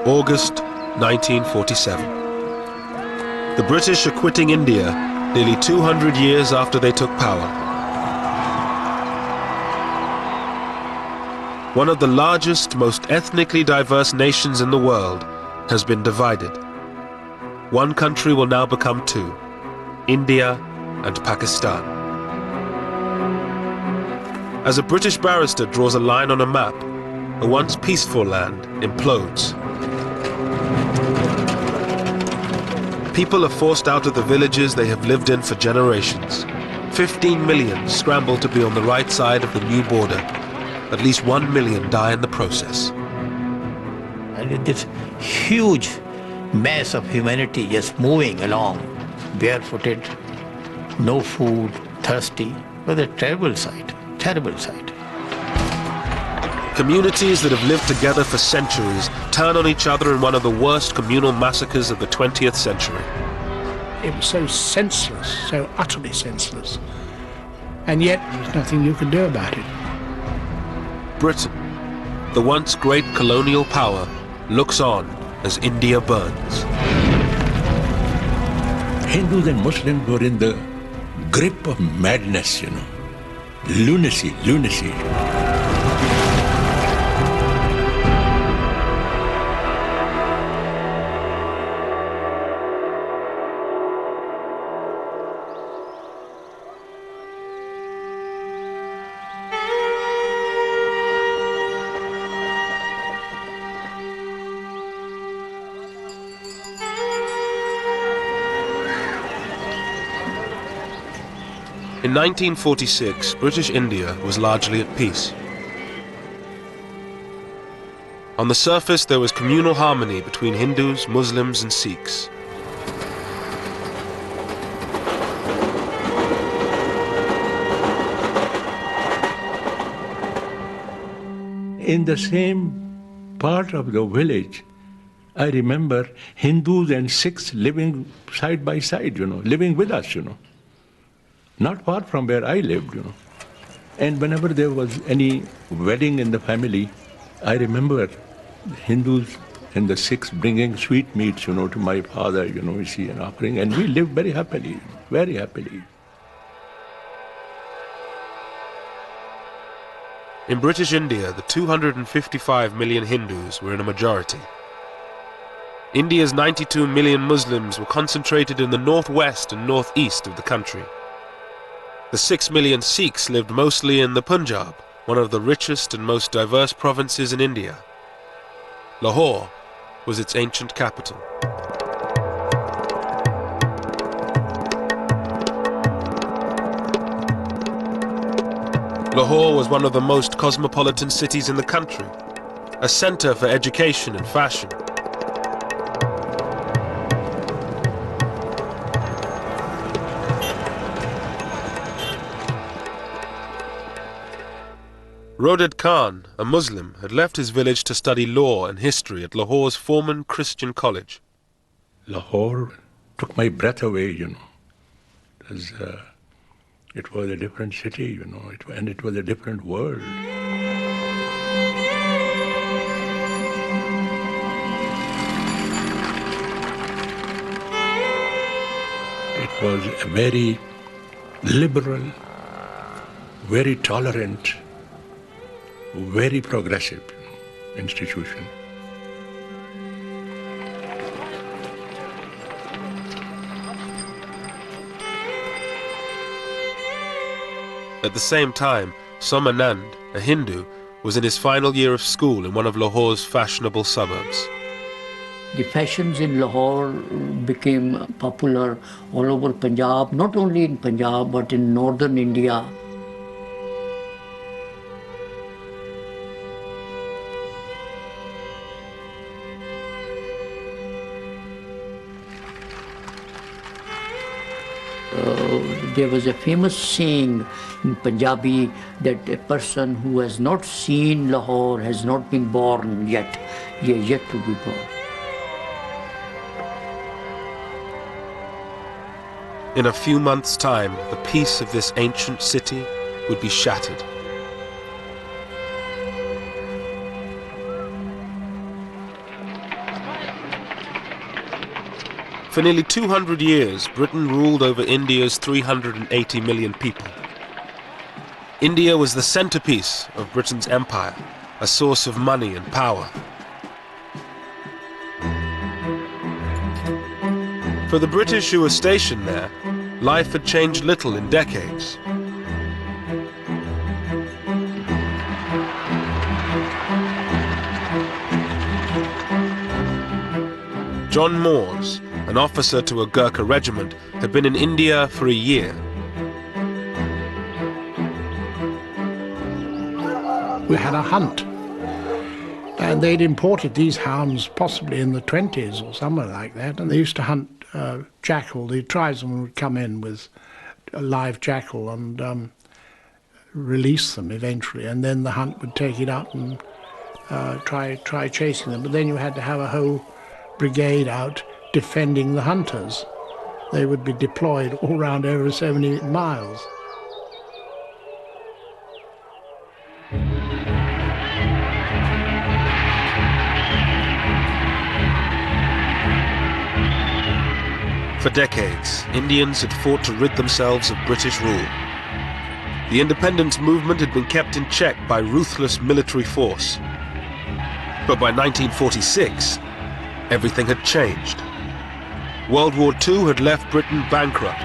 August 1947. The British are quitting India nearly 200 years after they took power. One of the largest, most ethnically diverse nations in the world has been divided. One country will now become two, India and Pakistan. As a British barrister draws a line on a map, a once peaceful land implodes. People are forced out of the villages they have lived in for generations. 15 million scramble to be on the right side of the new border. At least 1 million die in the process. And this huge mass of humanity just moving along, barefooted, no food, thirsty. It was a terrible sight, terrible sight. Communities that have lived together for centuries turn on each other in one of the worst communal massacres of the 20th century. It was so senseless, so utterly senseless. And yet, there's nothing you can do about it. Britain, the once great colonial power, looks on as India burns. Hindus and Muslims were in the grip of madness, lunacy. In 1946, British India was largely at peace. On the surface, there was communal harmony between Hindus, Muslims, and Sikhs. In the same part of the village, I remember Hindus and Sikhs living side by side, living with us, Not far from where I lived, And whenever there was any wedding in the family, I remember Hindus and the Sikhs bringing sweetmeats, to my father, and offering. And we lived very happily, very happily. In British India, the 255 million Hindus were in a majority. India's 92 million Muslims were concentrated in the northwest and northeast of the country. The 6 million Sikhs lived mostly in the Punjab, one of the richest and most diverse provinces in India. Lahore was its ancient capital. Lahore was one of the most cosmopolitan cities in the country, a center for education and fashion. Roded Khan, a Muslim, had left his village to study law and history at Lahore's Foreman Christian College. Lahore took my breath away, because it was a different city, and it was a different world. It was a very liberal, very tolerant, very progressive institution. At the same time, Somanand, a Hindu, was in his final year of school in one of Lahore's fashionable suburbs. The fashions in Lahore became popular all over Punjab, not only in Punjab but in northern India. There was a famous saying in Punjabi that a person who has not seen Lahore has not been born yet. He is yet to be born. In a few months' time, the peace of this ancient city would be shattered. For nearly 200 years, Britain ruled over India's 380 million people. India was the centerpiece of Britain's empire, a source of money and power. For the British who were stationed there, life had changed little in decades. John Moores, an officer to a Gurkha regiment, had been in India for a year. We had a hunt, and they'd imported these hounds possibly in the 20s or somewhere like that, and they used to hunt jackal. The tribesmen would come in with a live jackal and release them eventually, and then the hunt would take it up and try chasing them. But then you had to have a whole brigade out defending the hunters. They would be deployed all around over 70 miles. For decades, Indians had fought to rid themselves of British rule. The independence movement had been kept in check by ruthless military force. But by 1946, everything had changed. World War II had left Britain bankrupt.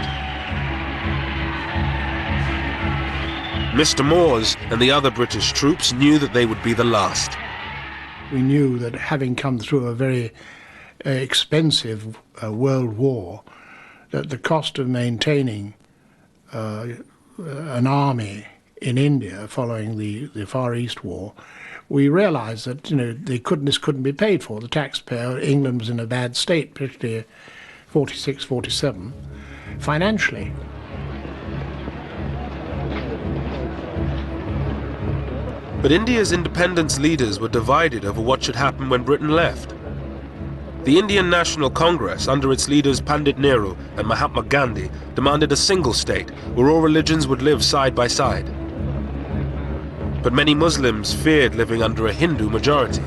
Mr. Moores and the other British troops knew that they would be the last. We knew that having come through a very expensive world war, that the cost of maintaining an army in India following the Far East War, we realized that this couldn't be paid for. The taxpayer, England was in a bad state, particularly 46, 47, financially. But India's independence leaders were divided over what should happen when Britain left. The Indian National Congress, under its leaders Pandit Nehru and Mahatma Gandhi, demanded a single state where all religions would live side by side. But many Muslims feared living under a Hindu majority.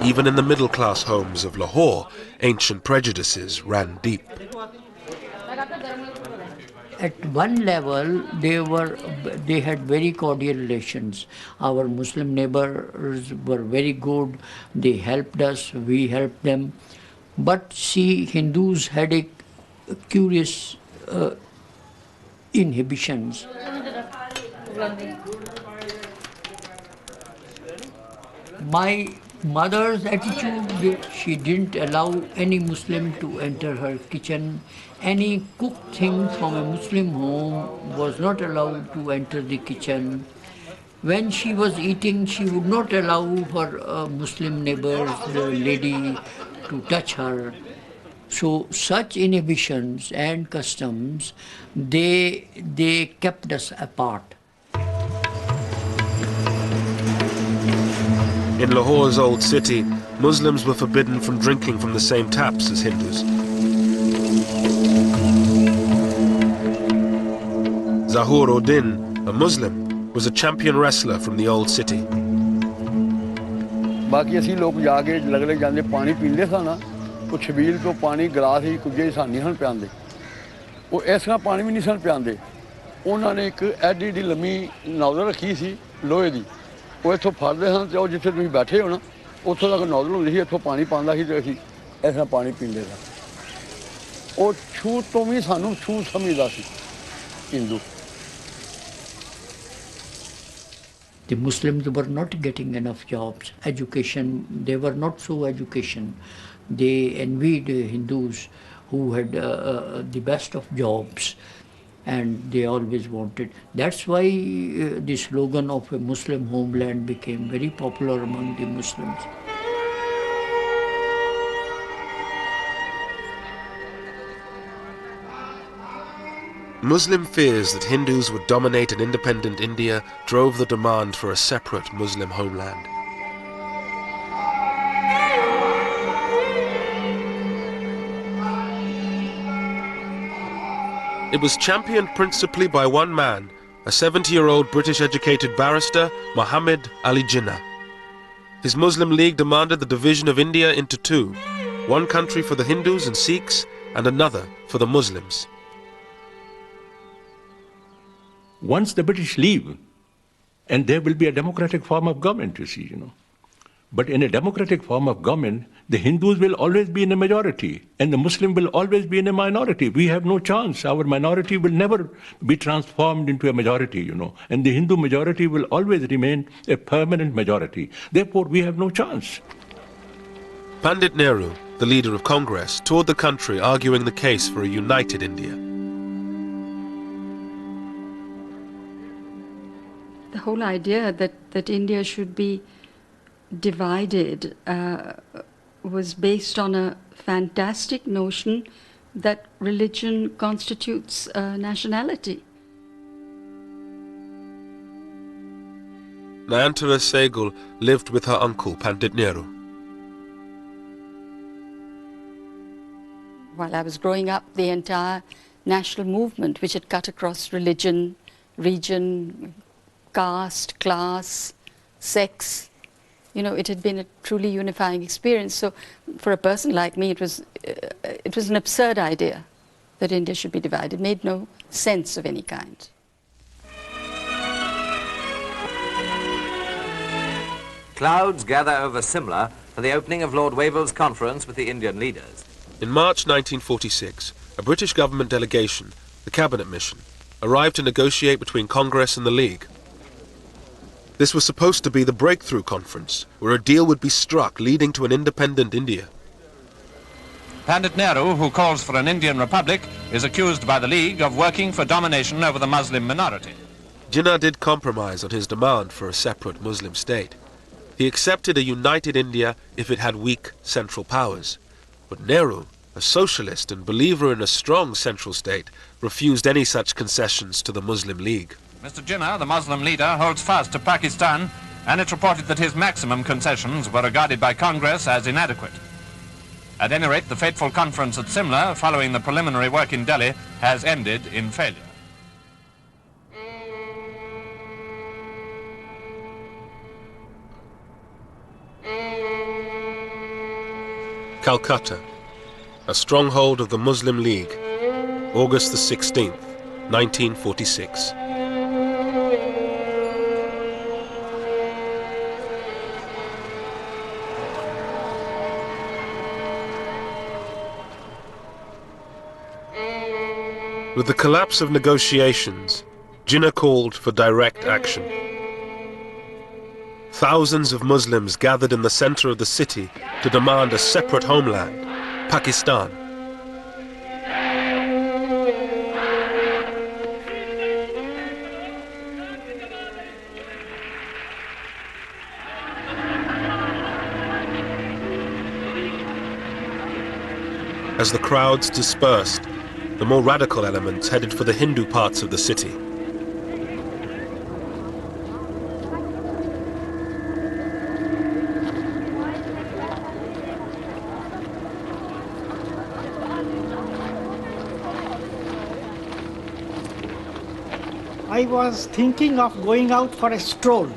Even in the middle-class homes of Lahore, ancient prejudices ran deep. At one level, they had very cordial relations. Our Muslim neighbors were very good. They helped us, we helped them. But see, Hindus had a curious inhibitions. My mother's attitude, she didn't allow any Muslim to enter her kitchen. Any cooked thing from a Muslim home was not allowed to enter the kitchen. When she was eating, she would not allow her Muslim neighbors, the lady, to touch her. So such inhibitions and customs, they kept us apart. In Lahore's old city, Muslims were forbidden from drinking from the same taps as Hindus. Zahur Uddin, a Muslim, was a champion wrestler from the old city. बाकी असी लोग जाके लगले जांदे पानी पींदे सा ना वो छबील तो पानी गिलास ही कुछ सानी सन पियांदे वो ऐसा पानी भी नहीं सन पियांदे उन्होंने एक एडी एडी लम्मी नौजल रखी सी लोहे दी वो इत्थों फड़दे सन ते जिथे तुसीं बैठे हो ना उत्थों तक नौजल हुंदी सी इत्थों पानी पांदा सी ते असीं ऐसा पानी पींदे सा वो छूत तो भी सानूं छूत समझदा सी Hindu. The Muslims were not getting enough jobs, education, they were not so educated. They envied Hindus who had the best of jobs, and they always wanted. That's why the slogan of a Muslim homeland became very popular among the Muslims. Muslim fears that Hindus would dominate an independent India drove the demand for a separate Muslim homeland. It was championed principally by one man, a 70-year-old British-educated barrister, Muhammad Ali Jinnah. His Muslim League demanded the division of India into two, one country for the Hindus and Sikhs and another for the Muslims. Once the British leave, and there will be a democratic form of government, you see, But in a democratic form of government, the Hindus will always be in a majority, and the Muslim will always be in a minority. We have no chance. Our minority will never be transformed into a majority, and the Hindu majority will always remain a permanent majority. Therefore, we have no chance. Pandit Nehru, the leader of Congress, toured the country arguing the case for a united India. The whole idea that India should be divided was based on a fantastic notion that religion constitutes nationality. Nayantara Sehgal lived with her uncle, Pandit Nehru. While I was growing up, the entire national movement, which had cut across religion, region, caste, class, sex, it had been a truly unifying experience. So for a person like me, it was an absurd idea that India should be divided. It made no sense of any kind. Clouds gather over Simla for the opening of Lord Wavell's conference with the Indian leaders. In March 1946, a British government delegation, the Cabinet Mission, arrived to negotiate between Congress and the League. This was supposed to be the breakthrough conference, where a deal would be struck leading to an independent India. Pandit Nehru, who calls for an Indian republic, is accused by the League of working for domination over the Muslim minority. Jinnah did compromise on his demand for a separate Muslim state. He accepted a united India if it had weak central powers. But Nehru, a socialist and believer in a strong central state, refused any such concessions to the Muslim League. Mr. Jinnah, the Muslim leader, holds fast to Pakistan, and it's reported that his maximum concessions were regarded by Congress as inadequate. At any rate, the fateful conference at Simla, following the preliminary work in Delhi, has ended in failure. Calcutta, a stronghold of the Muslim League, August the 16th, 1946. With the collapse of negotiations, Jinnah called for direct action. Thousands of Muslims gathered in the center of the city to demand a separate homeland, Pakistan. As the crowds dispersed, the more radical elements headed for the Hindu parts of the city. I was thinking of going out for a stroll,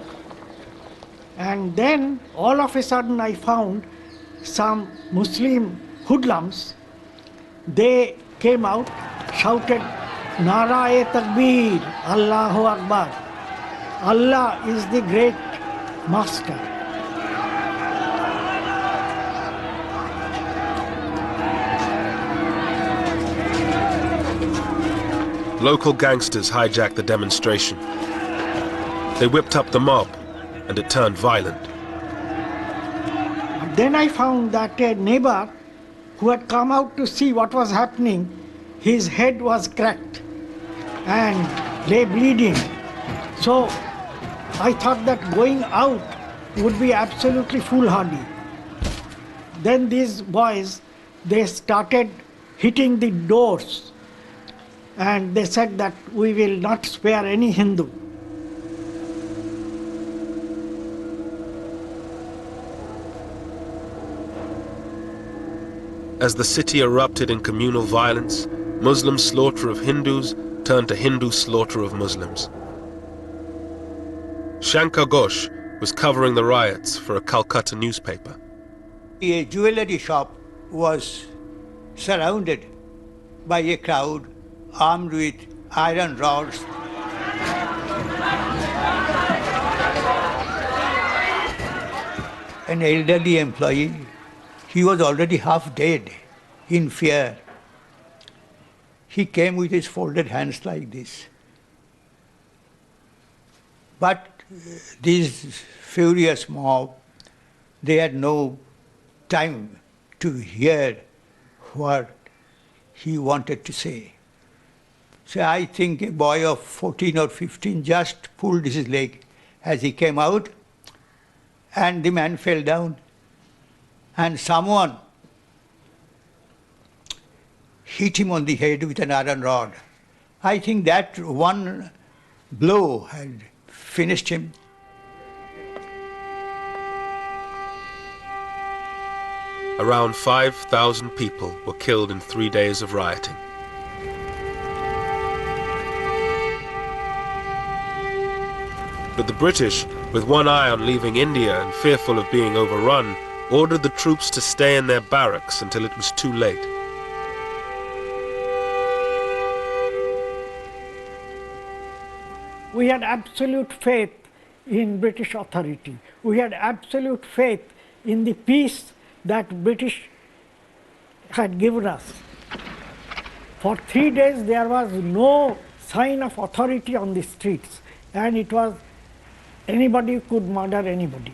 and then all of a sudden I found some Muslim hoodlums. They came out, shouted, Nara-e Takbir, Allahu Akbar. Allah is the great master. Local gangsters hijacked the demonstration. They whipped up the mob, and it turned violent. Then I found that a neighbor who had come out to see what was happening, his head was cracked and lay bleeding. So I thought that going out would be absolutely foolhardy. Then these boys, they started hitting the doors, and they said that we will not spare any Hindu. As the city erupted in communal violence, Muslim slaughter of Hindus turned to Hindu slaughter of Muslims. Shankar Ghosh, was covering the riots for a Calcutta newspaper. A jewelry shop was surrounded by a crowd armed with iron rods. An elderly employee, he was already half dead in fear. He came with his folded hands like this. But this furious mob, they had no time to hear what he wanted to say. So I think a boy of 14 or 15 just pulled his leg as he came out, and the man fell down. And someone hit him on the head with an iron rod. I think that one blow had finished him. Around 5,000 people were killed in 3 days of rioting. But the British, with one eye on leaving India and fearful of being overrun, ordered the troops to stay in their barracks until it was too late. We had absolute faith in British authority. We had absolute faith in the peace that British had given us. For 3 days there was no sign of authority on the streets, and it was anybody could murder anybody.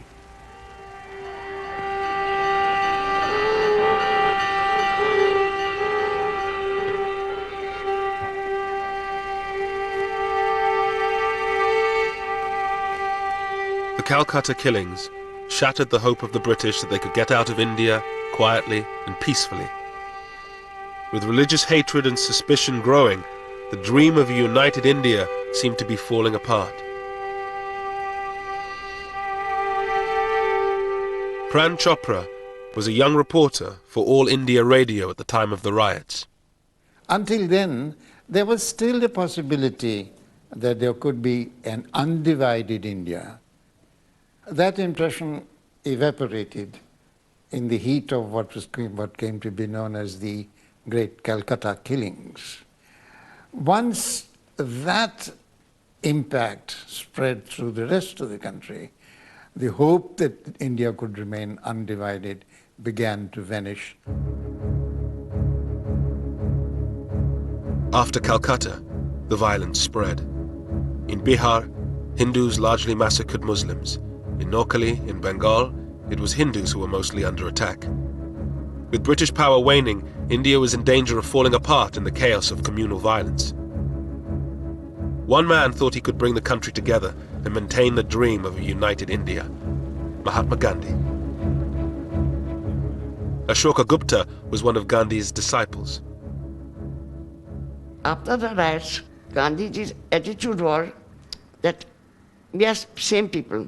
The Calcutta killings shattered the hope of the British that they could get out of India quietly and peacefully. With religious hatred and suspicion growing, the dream of a united India seemed to be falling apart. Pran Chopra was a young reporter for All India Radio at the time of the riots. Until then, there was still the possibility that there could be an undivided India. That impression evaporated in the heat of what came to be known as the Great Calcutta Killings. Once that impact spread through the rest of the country, the hope that India could remain undivided began to vanish. After Calcutta, the violence spread. In Bihar, Hindus largely massacred Muslims. In Noakhali, in Bengal, it was Hindus who were mostly under attack. With British power waning, India was in danger of falling apart in the chaos of communal violence. One man thought he could bring the country together and maintain the dream of a united India: Mahatma Gandhi. Ashoka Gupta was one of Gandhi's disciples. After the riots, Gandhiji's attitude was that we are same people,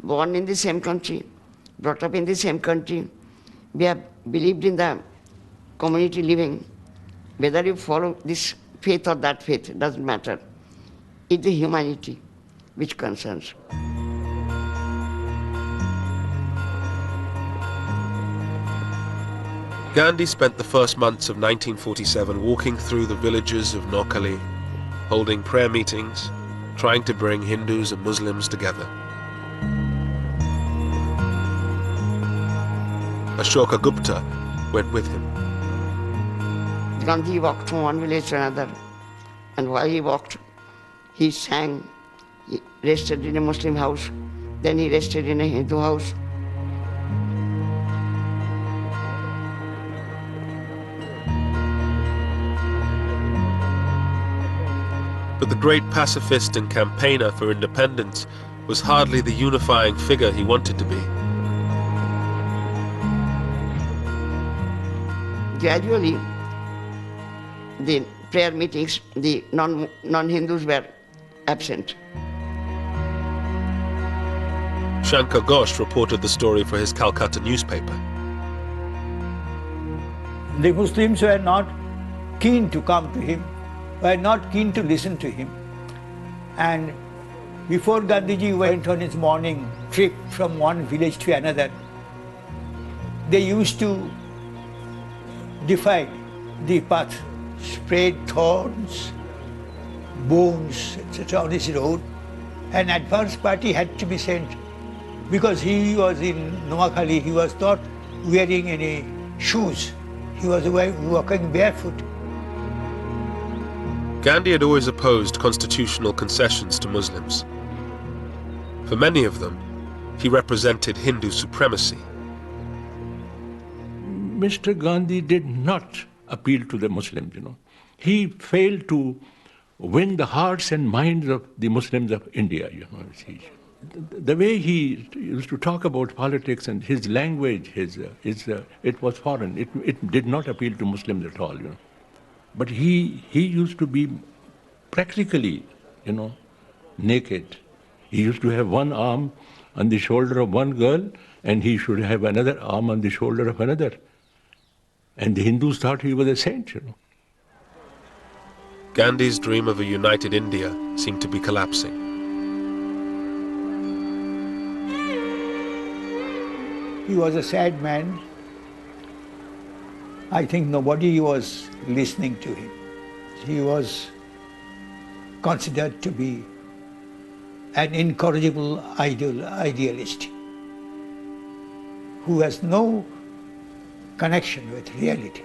born in the same country, brought up in the same country. We have believed in the community living. Whether you follow this faith or that faith, it doesn't matter. It's the humanity which concerns. Gandhi spent the first months of 1947 walking through the villages of Noakhali, holding prayer meetings, trying to bring Hindus and Muslims together. Ashoka Gupta went with him. Gandhi walked from one village to another, and while he walked, he sang. He rested in a Muslim house, then he rested in a Hindu house. But the great pacifist and campaigner for independence was hardly the unifying figure he wanted to be. Gradually, the prayer meetings, the non-Hindus were absent. Shankar Ghosh reported the story for his Calcutta newspaper. The Muslims were not keen to come to him, were not keen to listen to him. And Before Gandhiji went on his morning trip from one village to another, they used to divide the path, spread thorns, bones, etc. on his road. An advance party had to be sent because he was in Noakhali, he was not wearing any shoes. He was walking barefoot. Gandhi had always opposed constitutional concessions to Muslims. For many of them, he represented Hindu supremacy. Mr. Gandhi did not appeal to the Muslims, He failed to win the hearts and minds of the Muslims of India, The way he used to talk about politics and his language, it was foreign. It did not appeal to Muslims at all, But he used to be practically, naked. He used to have one arm on the shoulder of one girl, and he should have another arm on the shoulder of another. And the Hindus thought he was a saint, Gandhi's dream of a united India seemed to be collapsing. He was a sad man. I think nobody was listening to him. He was considered to be an incorrigible idealist who has no connection with reality.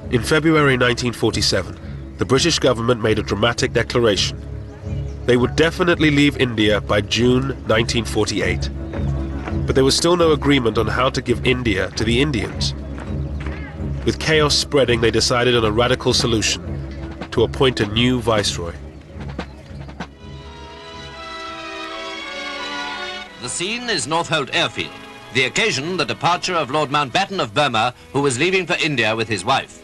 In February 1947, the British government made a dramatic declaration. They would definitely leave India by June 1948. But there was still no agreement on how to give India to the Indians. With chaos spreading, they decided on a radical solution: to appoint a new viceroy. The scene is Northolt Airfield. The occasion, the departure of Lord Mountbatten of Burma, who was leaving for India with his wife.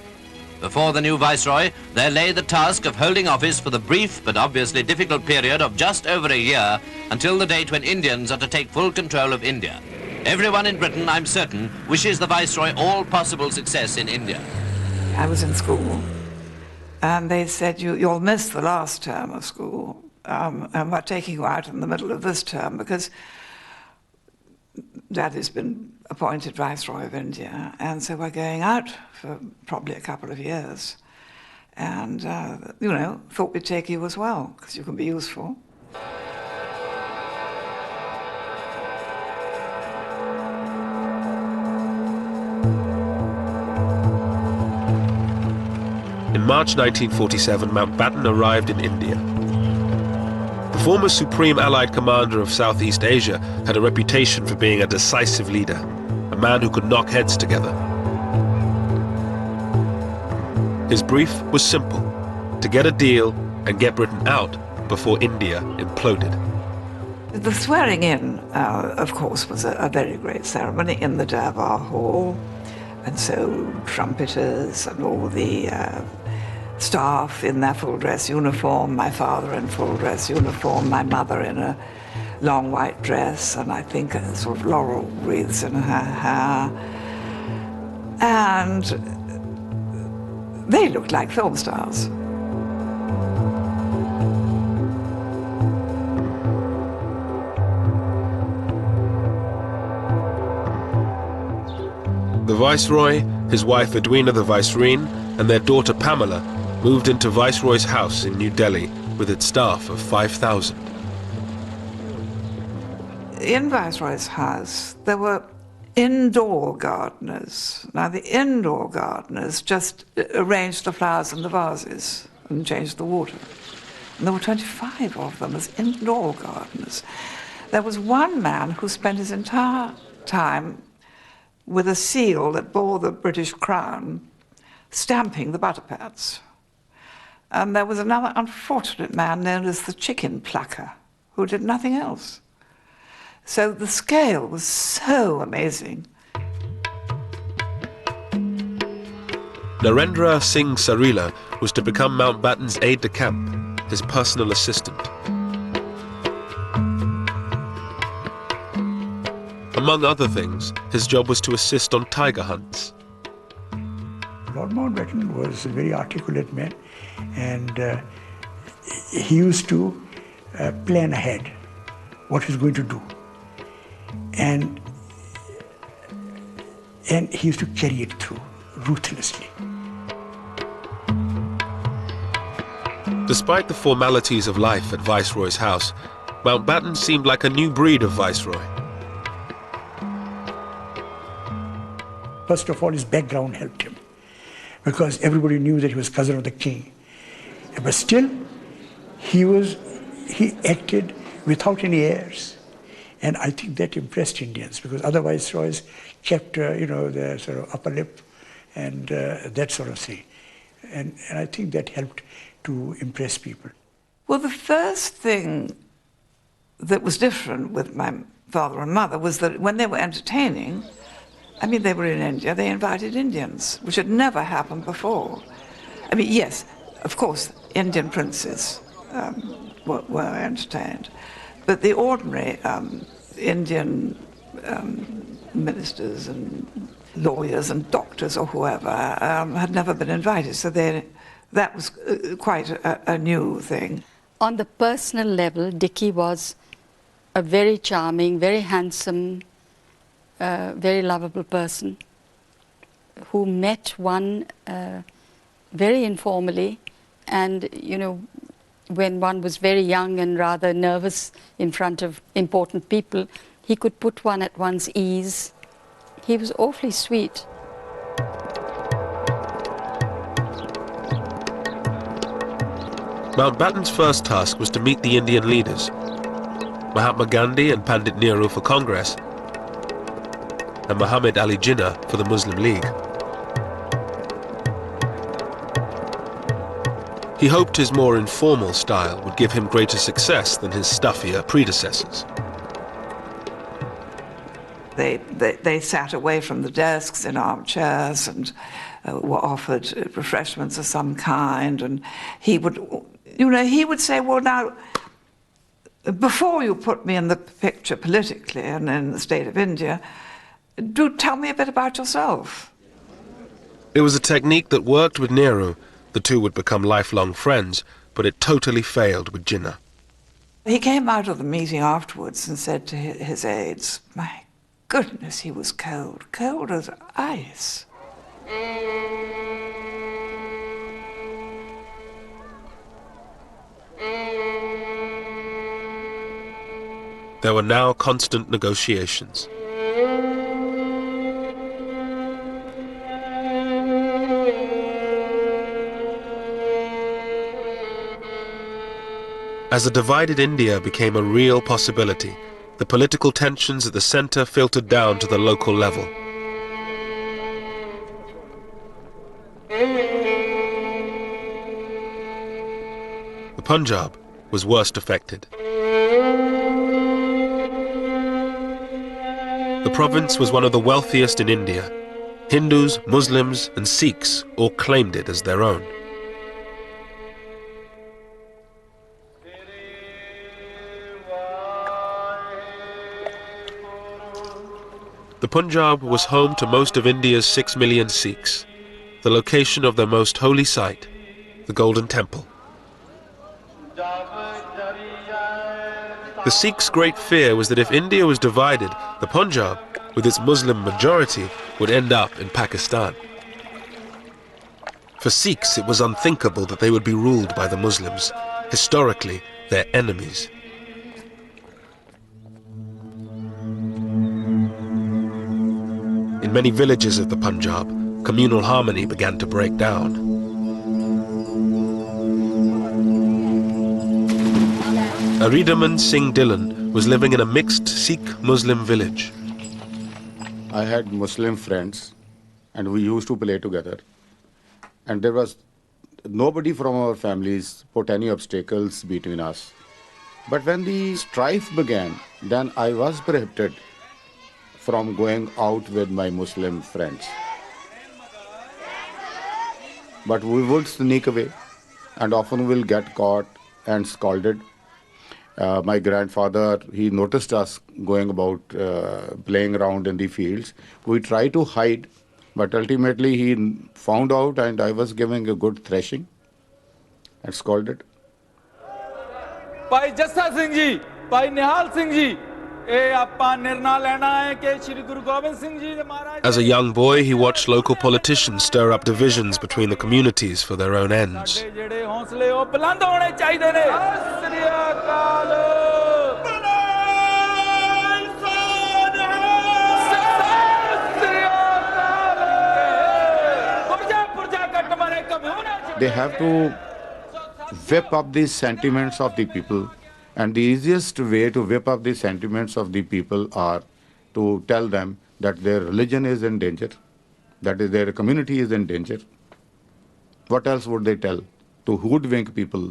Before the new viceroy, there lay the task of holding office for the brief but obviously difficult period of just over a year until the date when Indians are to take full control of India. Everyone in Britain, I'm certain, wishes the viceroy all possible success in India. I was in school, and they said, you'll miss the last term of school, and we're taking you out in the middle of this term because Daddy's been appointed Viceroy of India, and so we're going out for probably a couple of years. And, thought we'd take you as well, because you can be useful. In March 1947, Mountbatten arrived in India. The former Supreme Allied Commander of Southeast Asia had a reputation for being a decisive leader, a man who could knock heads together. His brief was simple: to get a deal and get Britain out before India imploded. The swearing in, of course, was a very great ceremony in the Durbar Hall, and so trumpeters and all the staff in their full dress uniform, my father in full dress uniform, my mother in a long white dress, and I think a sort of laurel wreaths in her hair. And they looked like film stars. The Viceroy, his wife Edwina the Vicereine, and their daughter Pamela moved into Viceroy's house in New Delhi with its staff of 5,000. In Viceroy's house, there were indoor gardeners. Now, the indoor gardeners just arranged the flowers in the vases and changed the water. And there were 25 of them as indoor gardeners. There was one man who spent his entire time with a seal that bore the British crown, stamping the butter pads. And there was another unfortunate man known as the chicken plucker, who did nothing else. So the scale was so amazing. Narendra Singh Sarila was to become Mountbatten's aide-de-camp, his personal assistant. Among other things, his job was to assist on tiger hunts. Lord Mountbatten was a very articulate man, and he used to plan ahead what he's going to do. And he used to carry it through ruthlessly. Despite the formalities of life at Viceroy's house, Mountbatten seemed like a new breed of Viceroy. First of all, his background helped him, because everybody knew that he was cousin of the king. But still, he acted without any airs. And I think that impressed Indians, because other viceroys kept, their sort of upper lip and that sort of thing. And I think that helped to impress people. Well, the first thing that was different with my father and mother was that when they were entertaining, I mean, they were in India, they invited Indians, which had never happened before. I mean, yes, of course, Indian princes were entertained, but the ordinary Indian ministers and lawyers and doctors or whoever had never been invited, so that was quite a new thing. On the personal level, Dickie was a very charming, very handsome, very lovable person who met one very informally, and when one was very young and rather nervous in front of important people, he could put one at one's ease. He was awfully sweet. Mountbatten's first task was to meet the Indian leaders, Mahatma Gandhi and Pandit Nehru for Congress, and Muhammad Ali Jinnah for the Muslim League. He hoped his more informal style would give him greater success than his stuffier predecessors. They sat away from the desks in armchairs and were offered refreshments of some kind, and he would say, well, now, before you put me in the picture politically and in the state of India, do tell me a bit about yourself. It was a technique that worked with Nehru. The two would become lifelong friends, but it totally failed with Jinnah. He came out of the meeting afterwards and said to his aides, my goodness, he was cold, cold as ice. There were now constant negotiations. As a divided India became a real possibility, the political tensions at the center filtered down to the local level. The Punjab was worst affected. The province was one of the wealthiest in India. Hindus, Muslims, and Sikhs all claimed it as their own. The Punjab was home to most of India's 6 million Sikhs, the location of their most holy site, the Golden Temple. The Sikhs' great fear was that if India was divided, the Punjab, with its Muslim majority, would end up in Pakistan. For Sikhs, it was unthinkable that they would be ruled by the Muslims, historically their enemies. In many villages of the Punjab, communal harmony began to break down. Aridaman Singh Dillon was living in a mixed Sikh-Muslim village. I had Muslim friends and we used to play together. And there was nobody from our families put any obstacles between us. But when the strife began, then I was prohibited from going out with my Muslim friends. But we would sneak away and often will get caught and scolded. My grandfather, he noticed us going about playing around in the fields. We tried to hide But ultimately he found out and I was giving a good thrashing and scolded. ਭਾਈ ਜੱਸਾ ਸਿੰਘ ਜੀ ਭਾਈ ਨਿਹਾਲ ਸਿੰਘ ਜੀ ਇਹ ਆਪਾਂ ਨਿਰਣਾ ਲੈਣਾ ਹੈ ਕਿ ਸ੍ਰੀ ਗੁਰੂ ਗੋਬਿੰਦ ਸਿੰਘ ਜੀ ਦੇ ਮਹਾਰਾਜ As a young boy, he watched local politicians stir up divisions between the communities for their own ends. ਸਾਡੇ ਜਿਹੜੇ ਹੌਸਲੇ ਉਹ ਬੁਲੰਦ ਹੋਣੇ ਚਾਹੀਦੇ ਨੇ ਸਤਿ ਸ੍ਰੀ ਅਕਾਲ They have to whip up the sentiments of the people, and the easiest way to whip up the sentiments of the people are to tell them that their religion is in danger, that is, their community is in danger. What else would they tell? To hoodwink people,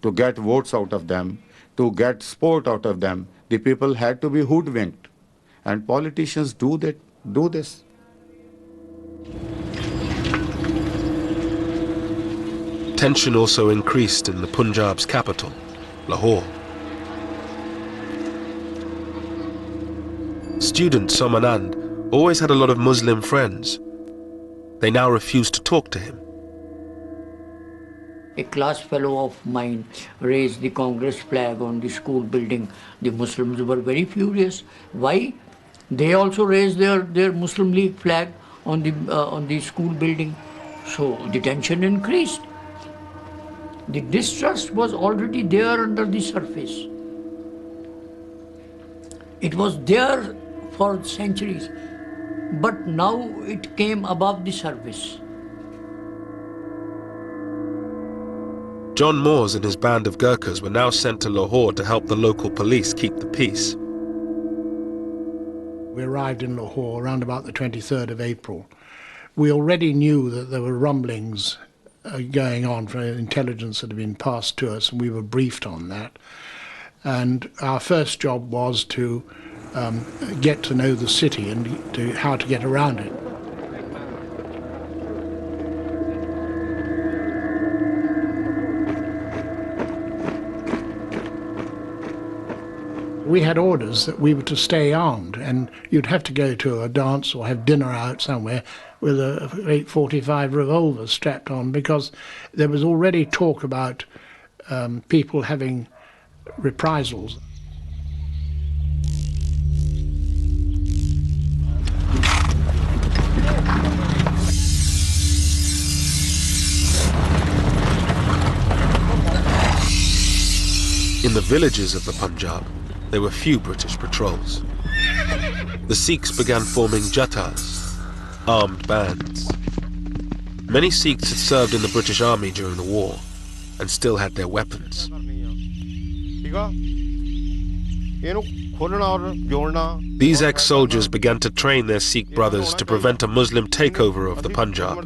to get votes out of them, to get support out of them. The people had to be hoodwinked, and politicians do this. Tension also increased in the Punjab's capital, Lahore. Student Somanand always had a lot of Muslim friends. They now refused to talk to him. A class fellow of mine raised the Congress flag on the school building. The Muslims were very furious. Why? They also raised their Muslim League flag on the school building. So the tension increased. The distrust was already there under the surface. It was there for centuries, but now it came above the surface. John Moores and his band of Gurkhas were now sent to Lahore to help the local police keep the peace. We arrived in Lahore around about the 23rd of April. We already knew that there were rumblings going on for intelligence that had been passed to us, and we were briefed on that. And our first job was to get to know the city and how to get around it. We had orders that we were to stay armed, and you'd have to go to a dance or have dinner out somewhere with a 845 revolver strapped on, because there was already talk about people having reprisals. In the villages of the Punjab, there were few British patrols. The Sikhs began forming jathas, armed bands. Many Sikhs had served in the British Army during the war and still had their weapons. These ex-soldiers began to train their Sikh brothers to prevent a Muslim takeover of the Punjab.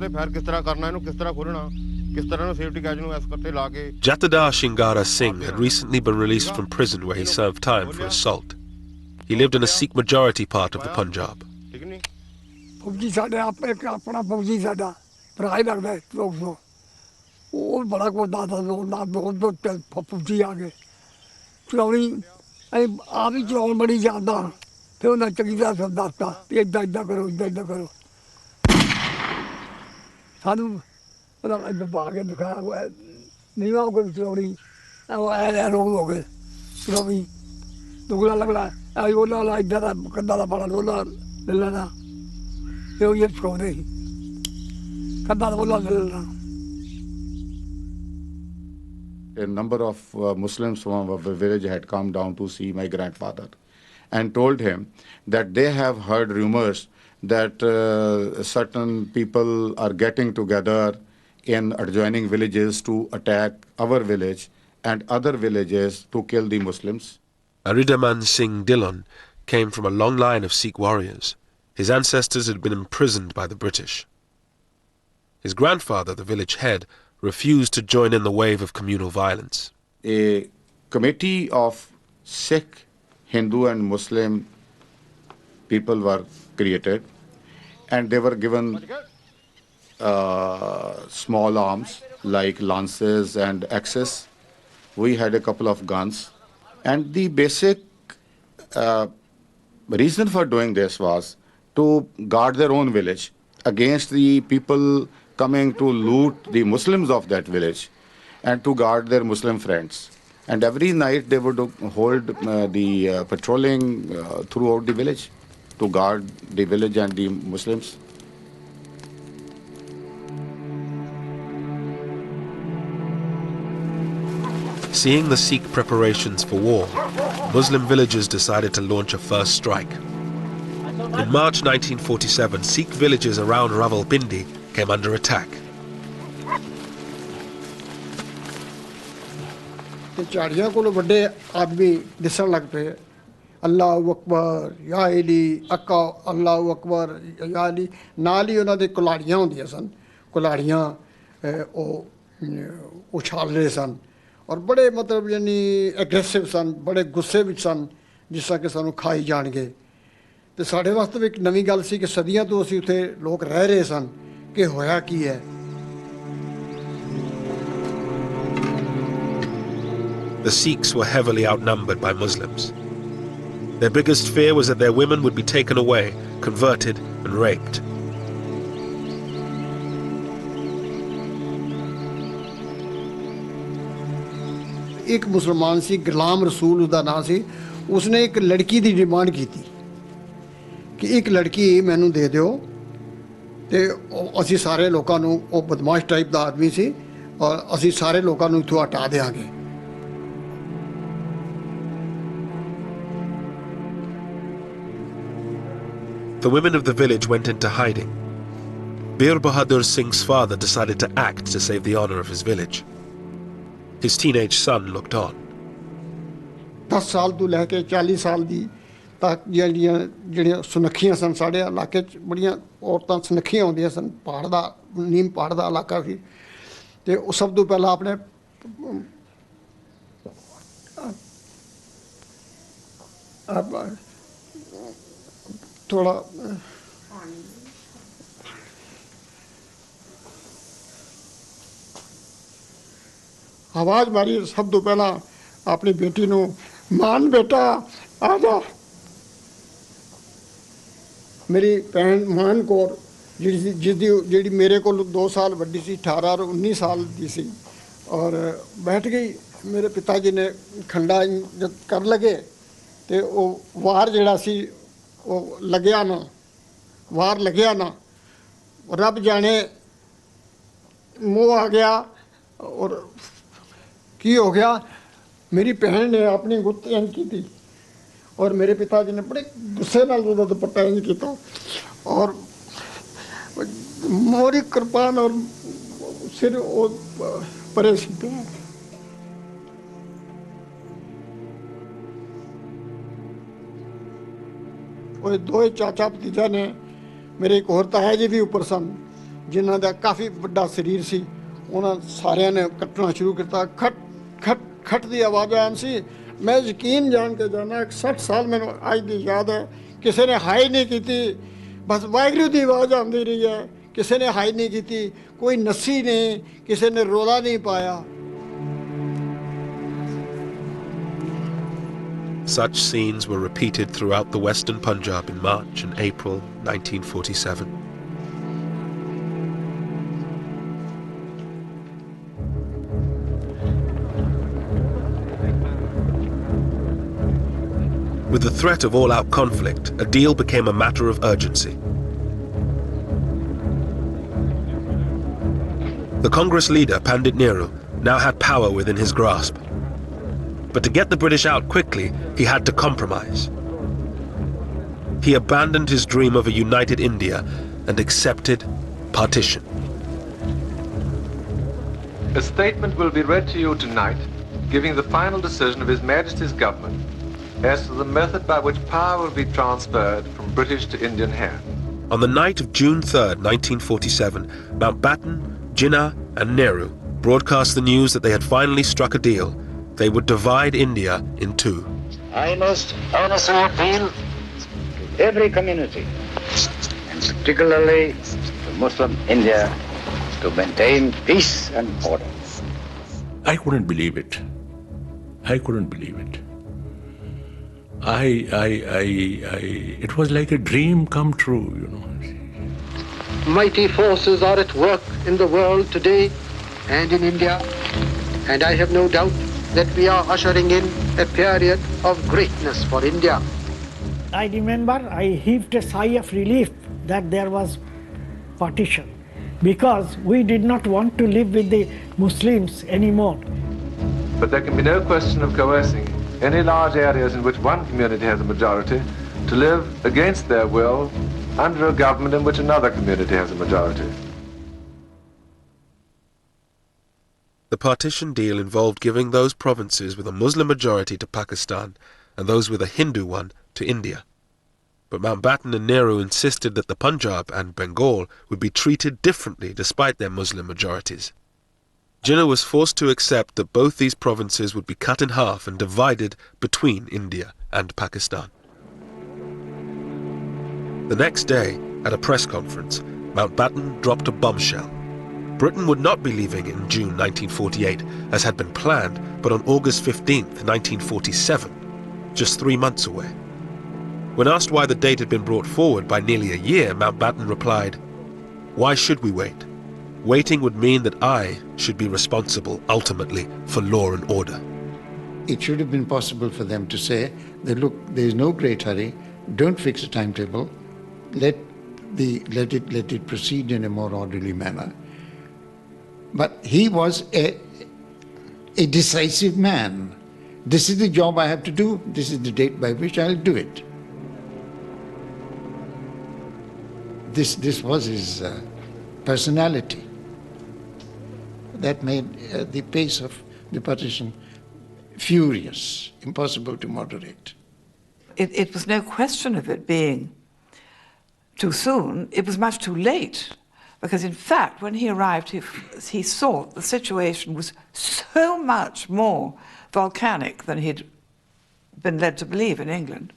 Jatadar Shingara Singh had recently been released from prison where he served time for assault. He lived in a Sikh majority part of the Punjab. A number of Muslims from our village had come down to see my grandfather and told him that they have heard rumors that certain people are getting together in adjoining villages to attack our village and other villages to kill the Muslims. Aridaman Singh Dillon came from a long line of Sikh warriors. His ancestors had been imprisoned by the British. His grandfather, the village head, refused to join in the wave of communal violence. A committee of Sikh, Hindu and Muslim people were created, and they were given small arms like lances and axes. We had a couple of guns, and the basic reason for doing this was to guard their own village against the people coming to loot the Muslims of that village and to guard their Muslim friends. And every night they would hold the patrolling throughout the village to guard the village and the Muslims. Seeing the Sikh preparations for war, Muslim villagers decided to launch a first strike. In March 1947, Sikh villages around Rawalpindi came under attack. ਝਾੜੀਆਂ ਕੋਲ ਵੱਡੇ ਆਦਮੀ ਦਿਸਣ ਲੱਗ ਪਏ ਅੱਲਾਹੁ ਅਕਬਰ ਯਾ ਅਲੀ ਅੱਕਾ ਅੱਲਾਹੁ ਅਕਬਰ ਯਾ ਅਲੀ ਨਾਲ ਹੀ ਉਹਨਾਂ ਦੇ ਕੁਲਾੜੀਆਂ ਹੁੰਦੀਆਂ ਸਨ ਕੁਲਾੜੀਆਂ ਉਹ ਉਛਾਲ ਰਹੇ ਸਨ ਔਰ ਬੜੇ ਮਤਲਬ ਯਾਨੀ ਐਗਰੈਸਿਵ ਸਨ ਬੜੇ ਗੁੱਸੇ ਵਿੱਚ ਸਨ ਜਿਸ ਤਰ੍ਹਾਂ ਕਿ ਸਾਨੂੰ ਖਾਈ ਜਾਣਗੇ ਤੇ ਸਾਡੇ ਵਾਸਤੇ ਵੀ ਇੱਕ ਨਵੀਂ ਗੱਲ ਸੀ ਕਿ ਸਦੀਆਂ ਤੋਂ ਅਸੀਂ ਉੱਥੇ ਲੋਕ ਰਹਿ ਰਹੇ ਸਨ ਕਿ ਹੋਇਆ ਕੀ ਹੈ The Sikhs were heavily outnumbered by Muslims. Their biggest fear was that their women would be taken away, converted and raped. ਇੱਕ ਮੁਸਲਮਾਨ ਸੀ ਗੁਲਾਮ ਰਸੂਲ ਉਹਦਾ ਨਾਂ ਸੀ ਉਸਨੇ ਇੱਕ ਲੜਕੀ ਦੀ ਡਿਮਾਂਡ ਕੀਤੀ ਕਿ ਇੱਕ ਲੜਕੀ ਮੈਨੂੰ ਦੇ ਦਿਓ ਤੇ ਅਸੀਂ ਸਾਰੇ ਲੋਕਾਂ ਨੂੰ ਉਹ ਬਦਮਾਸ਼ ਟਾਈਪ ਦਾ ਆਦਮੀ ਸੀ ਔਰ ਅਸੀਂ ਸਾਰੇ ਲੋਕਾਂ ਨੂੰ ਇੱਥੋਂ ਹਟਾ ਦੇਵਾਂਗੇ The women of the village went into hiding. Bir Bahadur Singh's father decided to act to save the honor of his village. His teenage son looked on. 10 ਸਾਲ ਤੋਂ ਲੈ ਕੇ 40 ਸਾਲ ਦੀ ਤੱਕ ਜਿਹੜੀਆਂ ਸੁਨੱਖੀਆਂ ਸਨ ਸਾਡੇ ਇਲਾਕੇ 'ਚ ਬੜੀਆਂ ਔਰਤਾਂ ਸੁਨੱਖੀਆਂ ਹੁੰਦੀਆਂ ਸਨ ਪਹਾੜ ਦਾ ਨੀਮ ਪਹਾੜ ਦਾ ਇਲਾਕਾ ਸੀ ਤੇ ਉਹ ਸਭ ਤੋਂ ਪਹਿਲਾਂ ਆਪਣੇ ਥੋੜਾ ਆਵਾਜ਼ ਮਾਰੀ ਸਭ ਤੋਂ ਪਹਿਲਾਂ ਆਪਣੀ ਬੇਟੀ ਨੂੰ ਮਾਨ ਬੇਟਾ ਆ ਜਾ ਮੇਰੀ ਭੈਣ ਮਾਨ ਕੌਰ ਜਿਹੜੀ ਮੇਰੇ ਕੋਲ 2 ਸਾਲ ਵੱਡੀ ਸੀ 18 ਔਰ 19 ਸਾਲ ਦੀ ਸੀ ਔਰ ਬੈਠ ਗਈ ਮੇਰੇ ਪਿਤਾ ਜੀ ਨੇ ਖੰਡਾ ਜਦ ਕਰ ਲਗੇ ਤੇ ਉਹ ਵਾਰ ਜਿਹੜਾ ਸੀ ਉਹ ਲੱਗਿਆ ਨਾ ਵਾਰ ਲੱਗਿਆ ਨਾ ਰੱਬ ਜਾਣੇ ਮੂੰਹ ਆ ਗਿਆ ਔਰ ਕੀ ਹੋ ਗਿਆ ਮੇਰੀ ਭੈਣ ਨੇ ਆਪਣੀ ਗੁੱਤ ਇੰਝ ਕੀਤੀ ਔਰ ਮੇਰੇ ਪਿਤਾ ਜੀ ਨੇ ਬੜੇ ਗੁੱਸੇ ਨਾਲ ਉਹਦਾ ਦੁਪੱਟਾ ਇੰਝ ਕੀਤਾ ਔਰ ਮੋਰੀ ਕਿਰਪਾਨ ਔਰ ਸਿਰ ਉਹ ਪਰੇ ਸੀ ਪਿਆ ਉਹ ਦੋਏ ਚਾਚਾ ਭਤੀਜਾ ਨੇ ਮੇਰੇ ਇੱਕ ਹੋਰ ਤਾਇਆ ਜੀ ਵੀ ਉੱਪਰ ਸਨ ਜਿਨ੍ਹਾਂ ਦਾ ਕਾਫੀ ਵੱਡਾ ਸਰੀਰ ਸੀ ਉਹਨਾਂ ਸਾਰਿਆਂ ਨੇ ਕੱਟਣਾ ਸ਼ੁਰੂ ਕੀਤਾ ਖਟ ਖਟ ਖਟ ਦੀ ਆਵਾਜ਼ ਆਉਣ ਸੀ ਮੈਂ ਯਕੀਨ ਜਾਣ ਕੇ ਜਾਣਾ 60 ਸਾਲ ਮੈਨੂੰ ਅੱਜ ਦੀ ਯਾਦ ਹੈ ਕਿਸੇ ਨੇ ਹਾਈ ਨਹੀਂ ਕੀਤੀ ਬਸ ਵਾਹਿਗੁਰੂ ਦੀ ਆਵਾਜ਼ ਆਉਂਦੀ ਰਹੀ ਹੈ ਕਿਸੇ ਨੇ ਹਾਈ ਨਹੀਂ ਕੀਤੀ ਕੋਈ ਨੱਸੀ ਨਹੀਂ ਕਿਸੇ ਨੇ ਰੋਲਾ ਨਹੀਂ ਪਾਇਆ Such scenes were repeated throughout the western Punjab in March and April 1947. With the threat of all-out conflict, a deal became a matter of urgency. The Congress leader, Pandit Nehru, now had power within his grasp. But to get the British out quickly, he had to compromise. He abandoned his dream of a united India and accepted partition. A statement will be read to you tonight, giving the final decision of His Majesty's government as to the method by which power will be transferred from British to Indian hands. On the night of June 3rd, 1947, Mountbatten, Jinnah and Nehru broadcast the news that they had finally struck a deal. They would divide India in two. I must honestly appeal to every community, and particularly to Muslim India, to maintain peace and order. I couldn't believe it. I couldn't believe it. It was like a dream come true, you know. mighty forces are at work in the world today and in India, and I have no doubt that we are ushering in a period of greatness for India. I remember I heaved a sigh of relief that there was partition, because we did not want to live with the Muslims anymore. But there can be no question of coercing any large areas in which one community has a majority to live against their will under a government in which another community has a majority. The partition deal involved giving those provinces with a Muslim majority to Pakistan and those with a Hindu one to India. But Mountbatten and Nehru insisted that the Punjab and Bengal would be treated differently despite their Muslim majorities. Jinnah was forced to accept that both these provinces would be cut in half and divided between India and Pakistan. The next day, at a press conference, Mountbatten dropped a bombshell. Britain would not be leaving in June 1948, as had been planned, but on August 15, 1947, just 3 months away. When asked why the date had been brought forward by nearly a year, Mountbatten replied, "Why should we wait? Waiting would mean that I should be responsible, ultimately, for law and order." It should have been possible for them to say that, look, there is no great hurry, don't fix a timetable, let it proceed in a more orderly manner. But he was a decisive man. This is the job I have to do, this is the date by which I'll do it. This was his personality. That made the pace of the partition furious, impossible to moderate. It was no question of it being too soon. It was much too late, because in fact, when he arrived, he saw the situation was so much more volcanic than he'd been led to believe in England.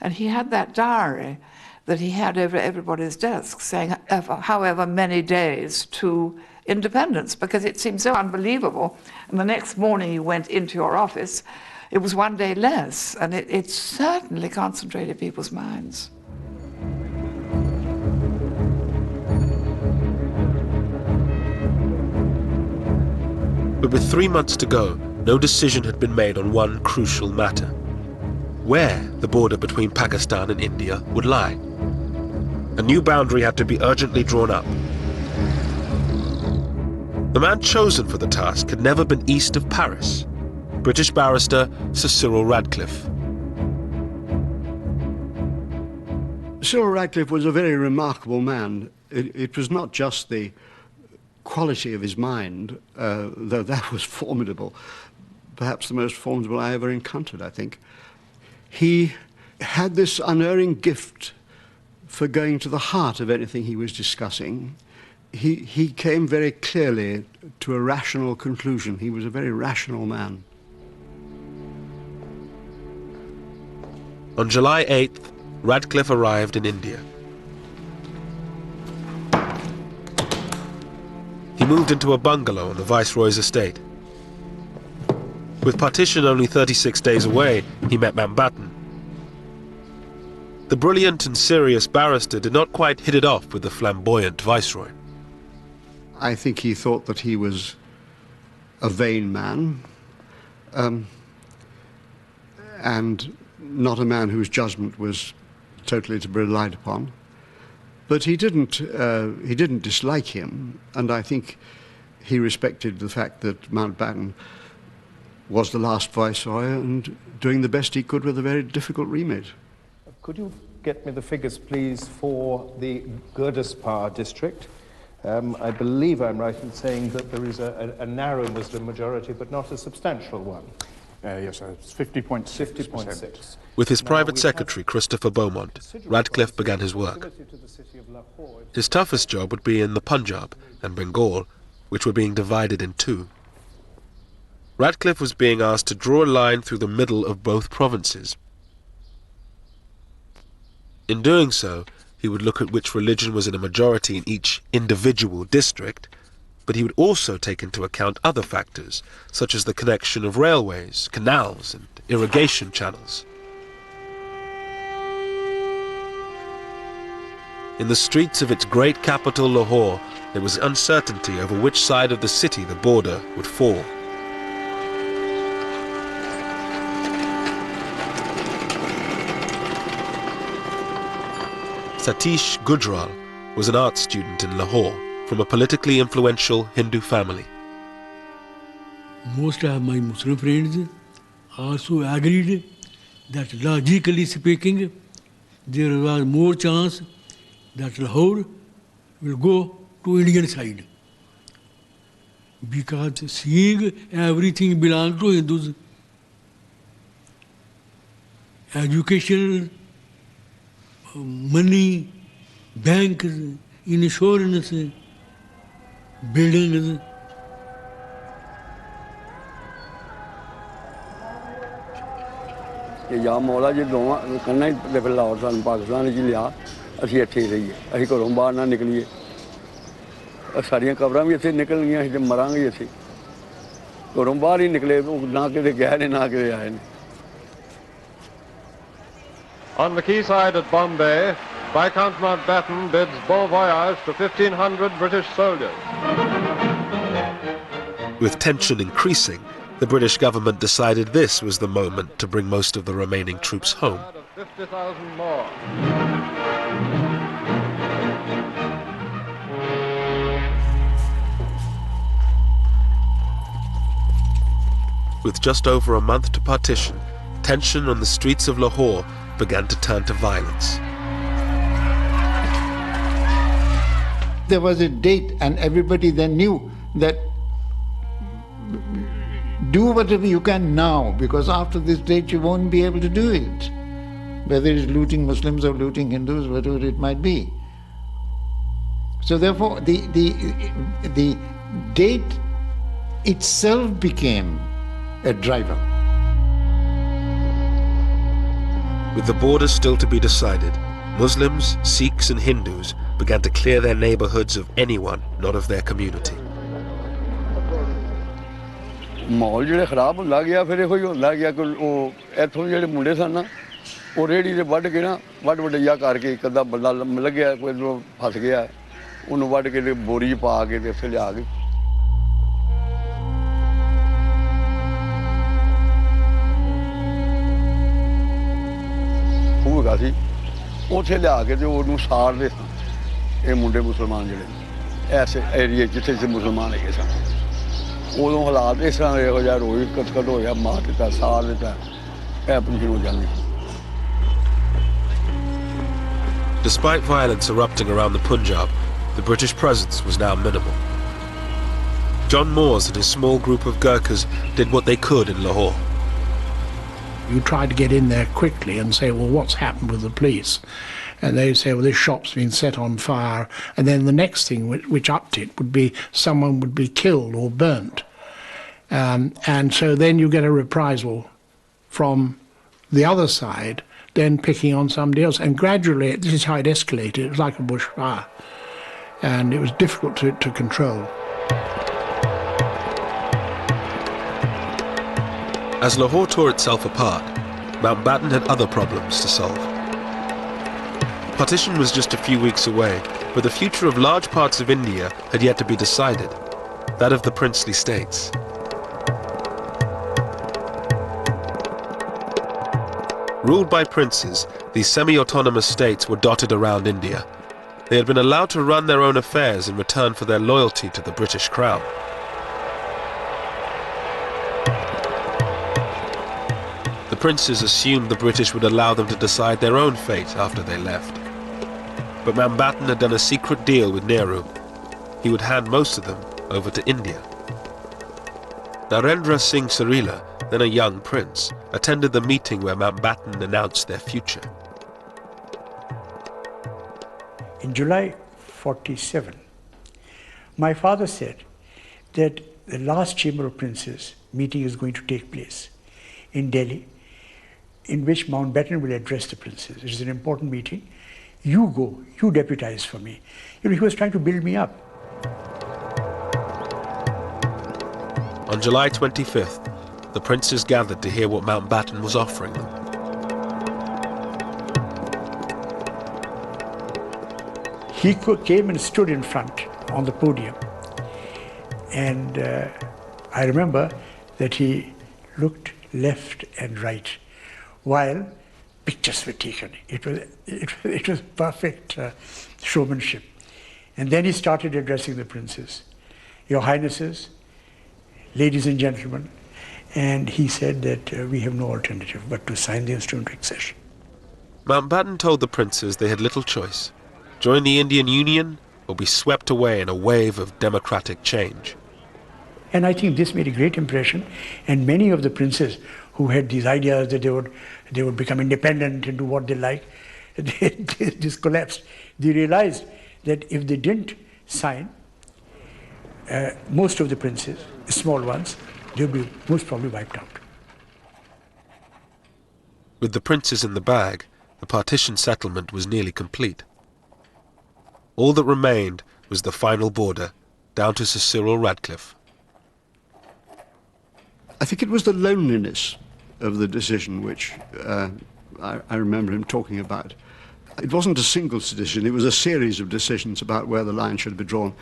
And he had that diary that he had over everybody's desk saying however many days to independence, because it seemed so unbelievable. And the next morning you went into your office, it was 1 day less, and it certainly concentrated people's minds. But with 3 months to go, no decision had been made on one crucial matter: where the border between Pakistan and India would lie. A new boundary had to be urgently drawn up. The man chosen for the task had never been east of Paris: British barrister Sir Cyril Radcliffe. Cyril Radcliffe was a very remarkable man. It was not just the quality of his mind, though that was formidable, perhaps the most formidable I ever encountered, I think. He had this unerring gift for going to the heart of anything he was discussing. He came very clearly to a rational conclusion. He was a very rational man. On July 8th, Radcliffe arrived in India. He moved into a bungalow on the Viceroy's estate. With partition only 36 days away, he met Mountbatten. The brilliant and serious barrister did not quite hit it off with the flamboyant Viceroy. I think he thought that he was a vain man, and not a man whose judgment was totally to be relied upon. But he didn't dislike him, and I think he respected the fact that Mountbatten was the last Viceroy and doing the best he could with a very difficult remit. Could you get me the figures, please, for the Gurdaspur district? I believe I'm right in saying that there is a narrow Muslim majority, but not a substantial one. Yes, it's 50.6%. 50.6. With his private secretary, Christopher Beaumont, Radcliffe began his work. His toughest job would be in the Punjab and Bengal, which were being divided in two. Radcliffe was being asked to draw a line through the middle of both provinces. In doing so, he would look at which religion was in a majority in each individual district, but he would also take into account other factors, such as the connection of railways, canals, and irrigation channels. In the streets of its great capital, Lahore, there was uncertainty over which side of the city the border would fall. Satish Gujral was an art student in Lahore from a politically influential Hindu family. Most of my Muslim friends also agreed that logically speaking, there was more chance that Lahore will go to Indian side. Because seeing everything belongs to Hindus, education, money, banks, insurance, buildings. या मौला जी दोवां कन्ना ही फिर लाहौर सानू पाकिस्तान च लिया असीं इत्थे ही रहिए असीं घरों बाहर ना निकलीए सारियां कबरां भी इत्थे निकल गईयां असीं ते मरांगे इत्थे घरों बाहर ही निकले ना किते गए ने ना किते आए ने On the quayside at Bombay, Viscount Mountbatten bids bon voyage to 1,500 British soldiers. With tension increasing, the British government decided this was the moment to bring most of the remaining troops home. 50,000 more. With just over a month to partition, tension on the streets of Lahore began to turn to violence. There was a date and everybody then knew that do whatever you can now, because after this date you won't be able to do it. Whether it's looting Muslims or looting Hindus, whatever it might be. So therefore the date itself became a driver. With the borders still to be decided, Muslims, Sikhs and Hindus began to clear their neighborhoods of anyone not of their community. माहौल जो खराब होंदा गया फिर इहो ही होंदा गया कि इत्थों जेह्ड़े मुंडे सन ना वो रेहड़ी ते वड्ढ के ना वड्ढ वड्ढिया करके एक अद्धा बंदा लग्गेआ कोई फस गया उन्होंने वड्ढ के ते बोरी पा के ते उत्थे लिया के होगा सी उत्थे लिया के ते ओनू साड़दे सन ये मुंडे मुसलमान जेह्ड़े ऐसे एरिए जित्थे जित्थे मुसलमान हैगे सन उदों हालात इस तरह इहो जिहा रोई कटकट होया मार दित्ता साड़ दित्ता एपनी हो जांदी। Despite violence erupting around the Punjab, the British presence was now minimal. John Moores and his small group of Gurkhas did what they could in Lahore. You try to get in there quickly and say, well, what's happened with the police? And they say, well, this shop's been set on fire. And then the next thing which upped it would be someone would be killed or burnt. And so then you get a reprisal from the other side, then picking on somebody else. And gradually, this is how it escalated. It was like a bushfire. And it was difficult to control. As Lahore tore itself apart, Mountbatten had other problems to solve. Partition was just a few weeks away, but the future of large parts of India had yet to be decided, that of the princely states. Ruled by princes, these semi-autonomous states were dotted around India. They had been allowed to run their own affairs in return for their loyalty to the British Crown. The princes assumed the British would allow them to decide their own fate after they left. But Mountbatten had done a secret deal with Nehru. He would hand most of them over to India. Narendra Singh Sarila, then a young prince, attended the meeting where Mountbatten announced their future. In July 47, my father said that the last Chamber of Princes meeting is going to take place in Delhi, in which Mountbatten will address the princes. It is an important meeting. You go, you deputize for me. You know, he was trying to build me up. On July 25th, the princes gathered to hear what Mountbatten was offering them. He came and stood in front on the podium. And I remember that he looked left and right while pictures were taken. It was perfect showmanship. And then he started addressing the princes. Your Highnesses, ladies and gentlemen, and he said that we have no alternative but to sign the instrument of accession. Mountbatten told the princes they had little choice: join the Indian Union or be swept away in a wave of democratic change. And I think this made a great impression, and many of the princes who had these ideas that they would become independent and do what they like, they just collapsed. They realized that if they didn't sign, most of the princes, the small ones, they would be most probably wiped out. With the princes in the bag, the partition settlement was nearly complete. All that remained was the final border, down to Sir Cyril Radcliffe. I think it was the loneliness of the decision which I remember him talking about. It wasn't a single decision, it was a series of decisions about where the line should be drawn.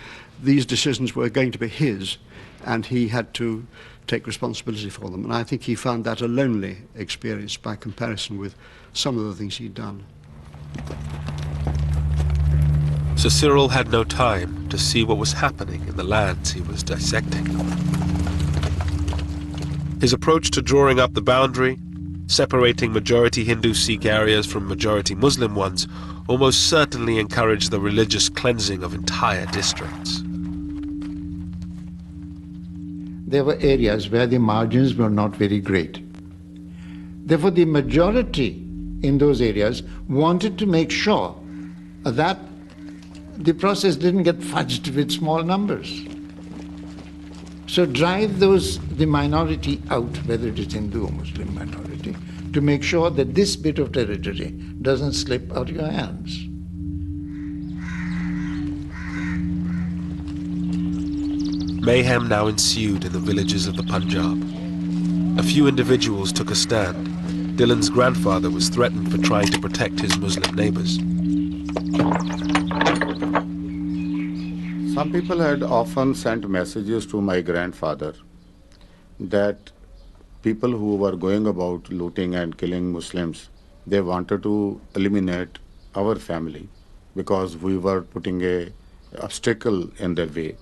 These decisions were going to be his, and he had to take responsibility for them. And I think he found that a lonely experience by comparison with some of the things he'd done. Sir Cyril had no time to see what was happening in the lands he was dissecting. His approach to drawing up the boundary, separating majority Hindu Sikh areas from majority Muslim ones, almost certainly encouraged the religious cleansing of entire districts. There were areas where the margins were not very great. Therefore, the majority in those areas wanted to make sure that the process didn't get fudged with small numbers. So drive the minority out, whether it is Hindu or Muslim minority, to make sure that this bit of territory doesn't slip out of your hands. Mayhem now ensued in the villages of the Punjab. A few individuals took a stand. Dylan's grandfather was threatened for trying to protect his Muslim neighbors. Some people had often sent messages to my grandfather that people who were going about looting and killing Muslims, they wanted to eliminate our family because we were putting an obstacle in their way.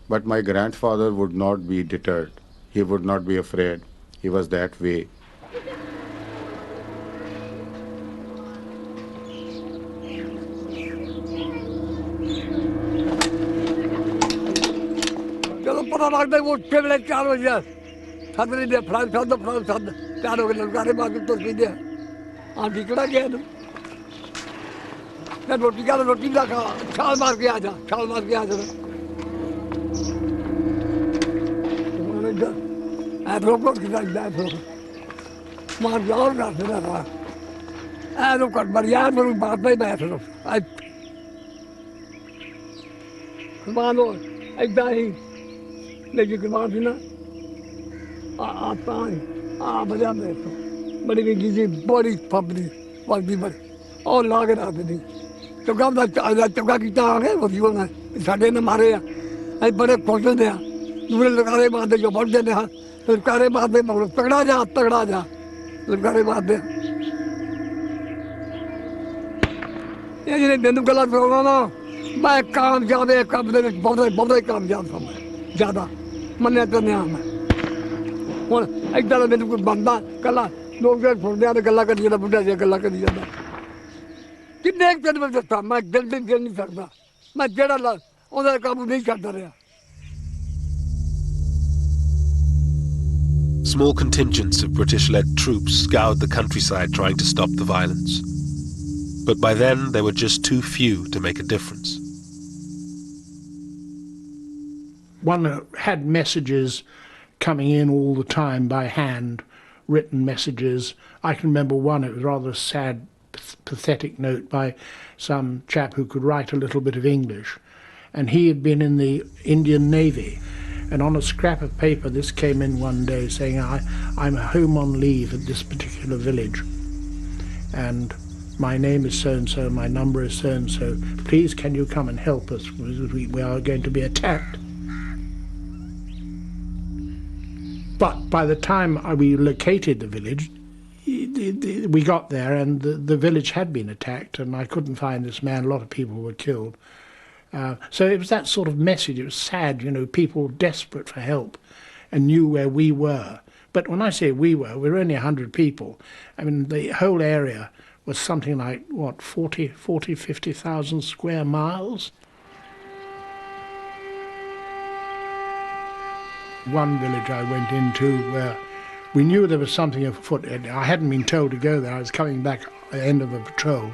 But my grandfather would not be deterred. He would not be afraid. He was that way. Small contingents of British-led troops scoured the countryside trying to stop the violence. But by then, they were just too few to make a difference. One had messages coming in all the time by hand, written messages. I can remember one, it was rather a sad, pathetic note by some chap who could write a little bit of English. And he had been in the Indian Navy. And on a scrap of paper, this came in one day saying, I'm home on leave at this particular village. And my name is so-and-so, my number is so-and-so, please can you come and help us, we are going to be attacked. But by the time we located the village, we got there and the village had been attacked and I couldn't find this man, a lot of people were killed. So it was that sort of message, it was sad, you know, people desperate for help and knew where we were. But when I say we were only 100 people. I mean, the whole area was something like, what, 50,000 square miles? One village I went into where we knew there was something afoot. I hadn't been told to go there. I was coming back at the end of a patrol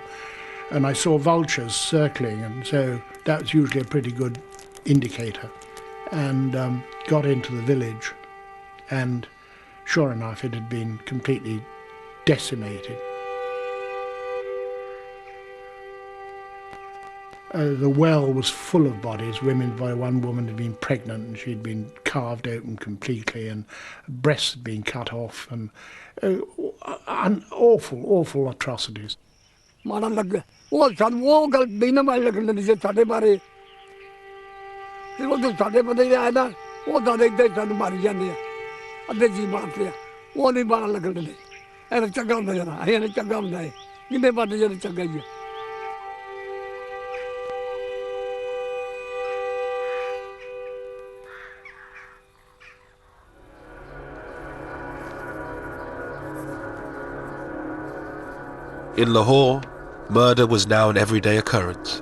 and I saw vultures circling, and so that was usually a pretty good indicator. And got into the village and sure enough it had been completely decimated. The well was full of bodies. One woman had been pregnant and she'd been carved open completely and breasts had been cut off, and awful atrocities. ਮਾੜਾ ਲੱਗਾ ਉਹ ਸਾਨੂੰ ਉਹ ਗੱਲ ਵੀ ਨਾ ਮਾੜੀ ਲੱਗਣ ਦਿੰਦੀ ਸੀ ਸਾਡੇ ਬਾਰੇ ਤੇ ਉਹ ਸਾਡੇ ਬੰਦੇ ਆਏ ਨਾ ਉਹ ਤਾਂ ਇੱਦਾਂ ਸਾਨੂੰ ਮਾਰੀ ਜਾਂਦੇ ਆ ਅੱਧੇ ਜੀ ਮਾਰਦੇ ਆ ਉਹ ਨਹੀਂ ਮਾੜਾ ਲੱਗਣ ਦਿੰਦੇ ਇਹ ਚੰਗਾ ਹੁੰਦਾ ਜਰਾ ਇਹ ਚੰਗਾ ਹੁੰਦਾ ਹੈ ਕਿੰਨੇ ਬੰਦੇ ਜਿਹੜੇ ਚੰਗਾ ਹੀ ਆ In Lahore, murder was now an everyday occurrence.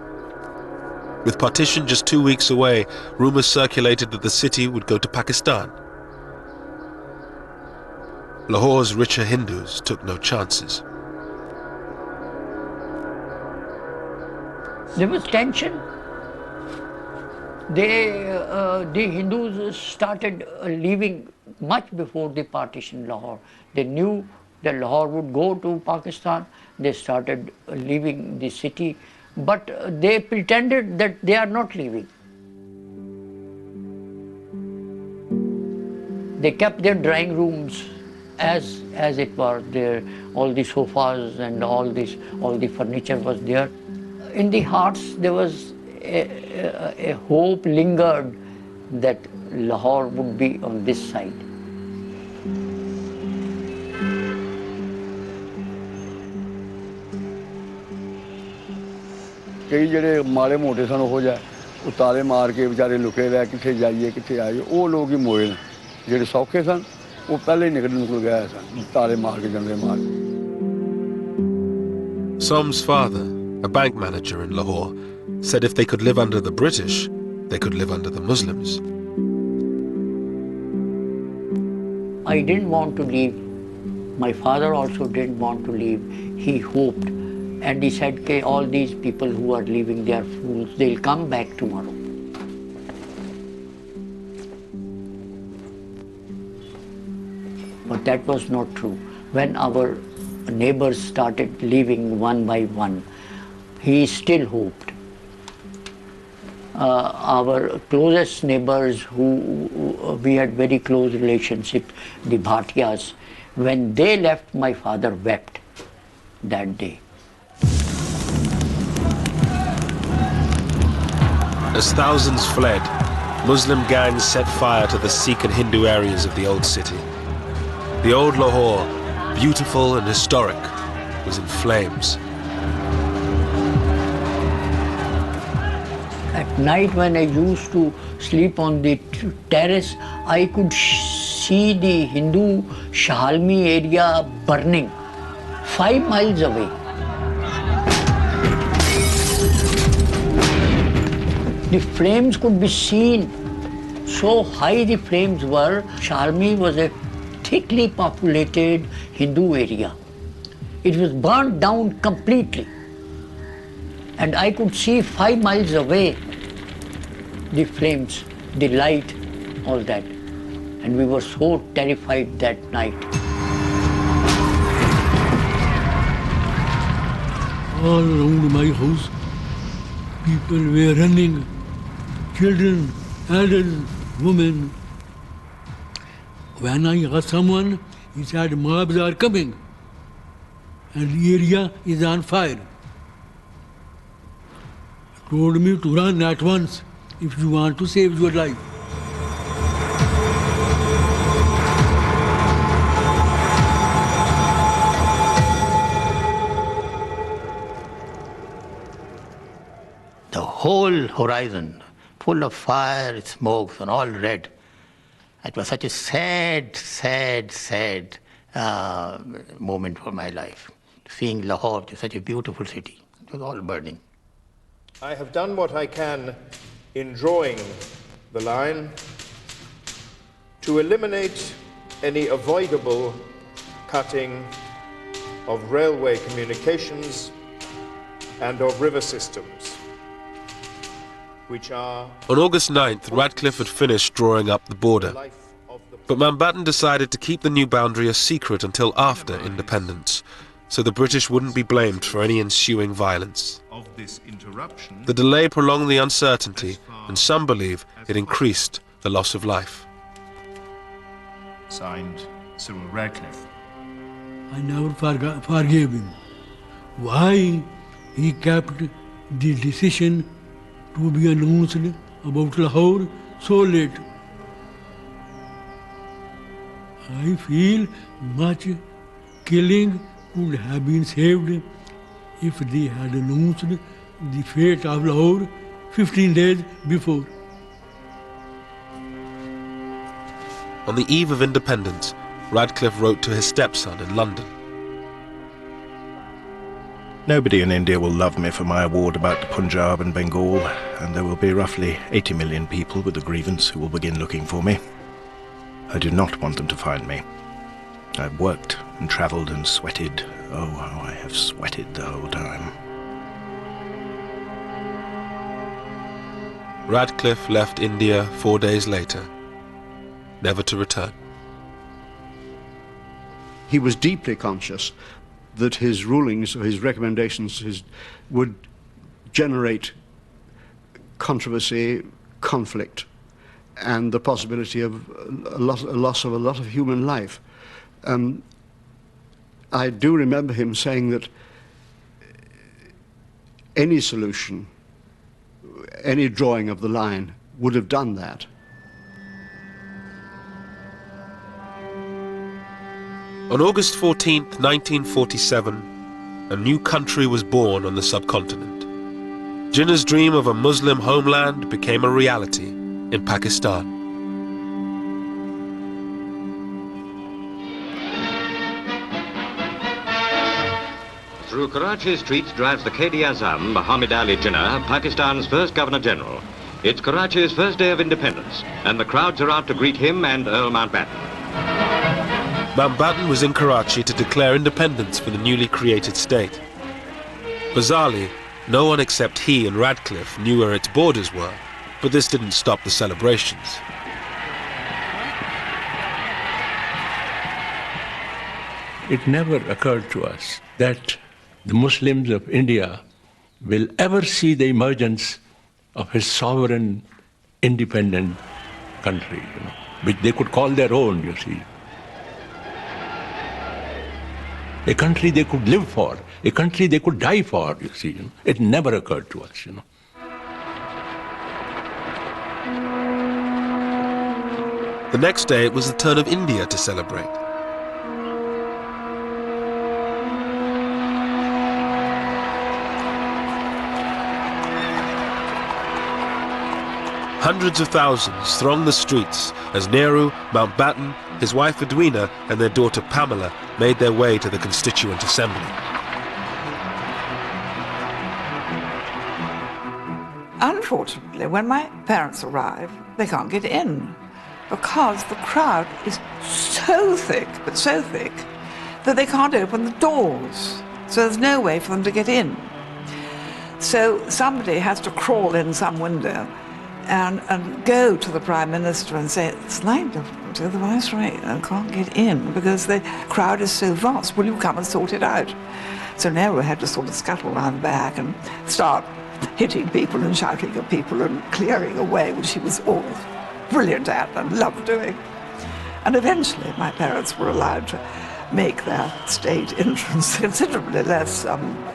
With partition just 2 weeks away, rumours circulated that the city would go to Pakistan. Lahore's richer Hindus took no chances. There was tension. The Hindus started leaving much before the partition Lahore. They knew that Lahore would go to Pakistan. They started leaving the city, but they pretended that they are not leaving. They kept their drawing rooms as it was there. All the sofas and all the furniture was there. In the hearts there was a hope lingered that Lahore would be on this side. ਕਈ ਜਿਹੜੇ ਮਾੜੇ ਮੋਟੇ ਸਨ ਉਹ ਜਾ ਉਹ ਤਾਲੇ ਮਾਰ ਕੇ ਵਿਚਾਰੇ ਲੁਕੇ ਰਹਿ ਕਿੱਥੇ ਜਾਈਏ ਕਿੱਥੇ ਆਈਏ ਉਹ ਲੋਕ ਹੀ ਮੋਏ ਨੇ ਜਿਹੜੇ ਸੌਖੇ ਸਨ ਉਹ ਪਹਿਲੇ ਹੀ ਨਿਕਲ ਗਏ ਸਨ ਤਾਲੇ ਮਾਰ ਕੇ ਜਾਂਦੇ ਮਾਰ Som's father, a bank manager in Lahore, said if they could live under the British, they could live under the Muslims. I didn't want to leave. My father also didn't want to leave. He hoped. And he said, okay, all these people who are leaving, they are fools. They'll come back tomorrow. But that was not true. When our neighbors started leaving one by one, he still hoped. Our closest neighbors who we had very close relationship, the Bhatiyas, when they left, my father wept that day. As thousands fled, Muslim gangs set fire to the Sikh and Hindu areas of the old city. The old Lahore, beautiful and historic, was in flames. At night when I used to sleep on the terrace, I could see the Hindu Shahalmi area burning 5 miles away. The flames could be seen. So high the flames were. Shahalmi was a thickly populated Hindu area. It was burnt down completely. And I could see 5 miles away the flames, the light, all that. And we were so terrified that night. All around my house, people were running. Children, elders, women. When I asked someone, he said, mobs are coming. and the area is on fire. Told me to run at once if you want to save your life. The whole horizon full of fire, smokes, and all red. It was such a sad, sad, sad moment for my life. Seeing Lahore, such a beautiful city, it was all burning. I have done what I can in drawing the line to eliminate any avoidable cutting of railway communications and of river systems, which are... On August 9th, Radcliffe had finished drawing up the border. But Mountbatten decided to keep the new boundary a secret until after independence, so the British wouldn't be blamed for any ensuing violence. The delay prolonged the uncertainty, and some believe it increased the loss of life. Signed, Cyril Radcliffe. I never forgave him. Why he kept the decision to be announced about Lahore so late? I feel much killing could have been saved if they had announced the fate of Lahore 15 days before. On the eve of independence, Radcliffe wrote to his stepson in London. Nobody in India will love me for my award about the Punjab and Bengal, and there will be roughly 80 million people with a grievance who will begin looking for me. I do not want them to find me. I've worked and travelled and sweated. Oh, how I have sweated the whole time. Radcliffe left India 4 days later, never to return. He was deeply conscious that his rulings or his recommendations would generate controversy, conflict, and the possibility of a loss of a lot of human life. I do remember him saying that any solution, any drawing of the line would have done that. On August 14th, 1947, a new country was born on the subcontinent. Jinnah's dream of a Muslim homeland became a reality in Pakistan. Through Karachi streets drives the Quaid-e-Azam, Muhammad Ali Jinnah, Pakistan's first Governor-General. It's Karachi's first day of independence, and the crowds are out to greet him and Earl Mountbatten. Mountbatten was in Karachi to declare independence for the newly created state. Bizarrely, no one except he and Radcliffe knew where its borders were, but this didn't stop the celebrations. It never occurred to us that the Muslims of India will ever see the emergence of a sovereign, independent country, which they could call their own, you see. A country they could live for, a country they could die for, you see. It never occurred to us, The next day, it was the turn of India to celebrate. Hundreds of thousands thronged the streets as Nehru, Mountbatten, his wife Edwina, and their daughter Pamela made their way to the Constituent Assembly. Unfortunately, when my parents arrive, they can't get in because the crowd is so thick, but so thick, that they can't open the doors. So there's no way for them to get in. So somebody has to crawl in some window and go to the Prime Minister and say, it's like to the Viceroy, I can't get in because the crowd is so vast. Will you come and sort it out? So Nehru had to sort of scuttle around back and start hitting people and shouting at people and clearing away, which he was always brilliant at and loved doing. And eventually my parents were allowed to make their state entrance considerably less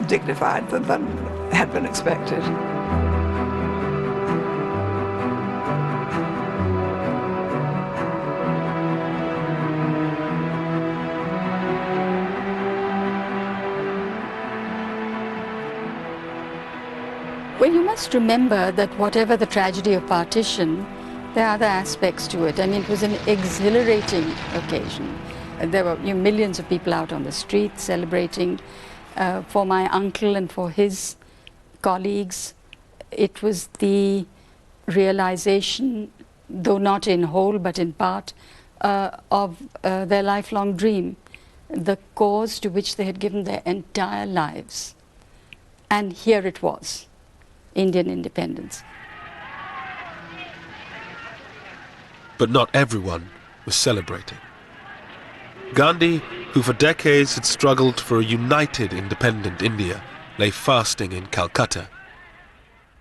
dignified than had been expected. Well, you must remember that whatever the tragedy of partition, there are other aspects to it. I mean, it was an exhilarating occasion. There were millions of people out on the streets celebrating. For my uncle and for his colleagues, it was the realization, though not in whole but in part, of their lifelong dream, the cause to which they had given their entire lives. And here it was. Indian independence. But not everyone was celebrating. Gandhi, who for decades had struggled for a united independent India, lay fasting in Calcutta.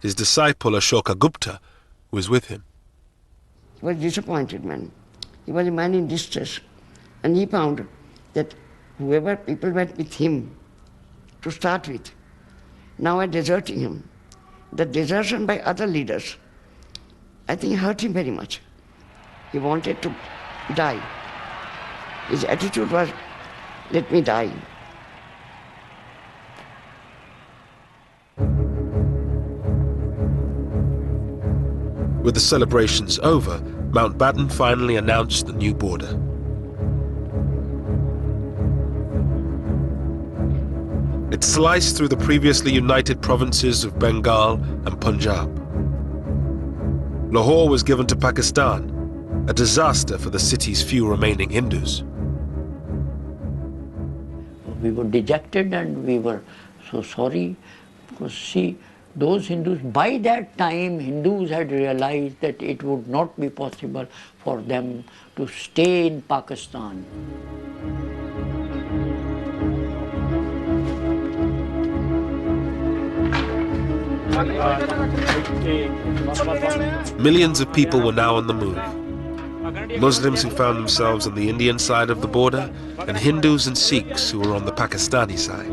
His disciple Ashoka Gupta was with him. He was a disappointed man. He was a man in distress. And he found that whoever people went with him to start with, now are deserting him. The desertion by other leaders, I think, hurt him very much. He wanted to die. His attitude was, let me die. With the celebrations over, Mountbatten finally announced the new border. It sliced through the previously united provinces of Bengal and Punjab. Lahore was given to Pakistan, a disaster for the city's few remaining Hindus. We were dejected and we were so sorry because, see, those Hindus, by that time, Hindus had realized that it would not be possible for them to stay in Pakistan. Millions of people were now on the move. Muslims who found themselves on the Indian side of the border, and Hindus and Sikhs who were on the Pakistani side.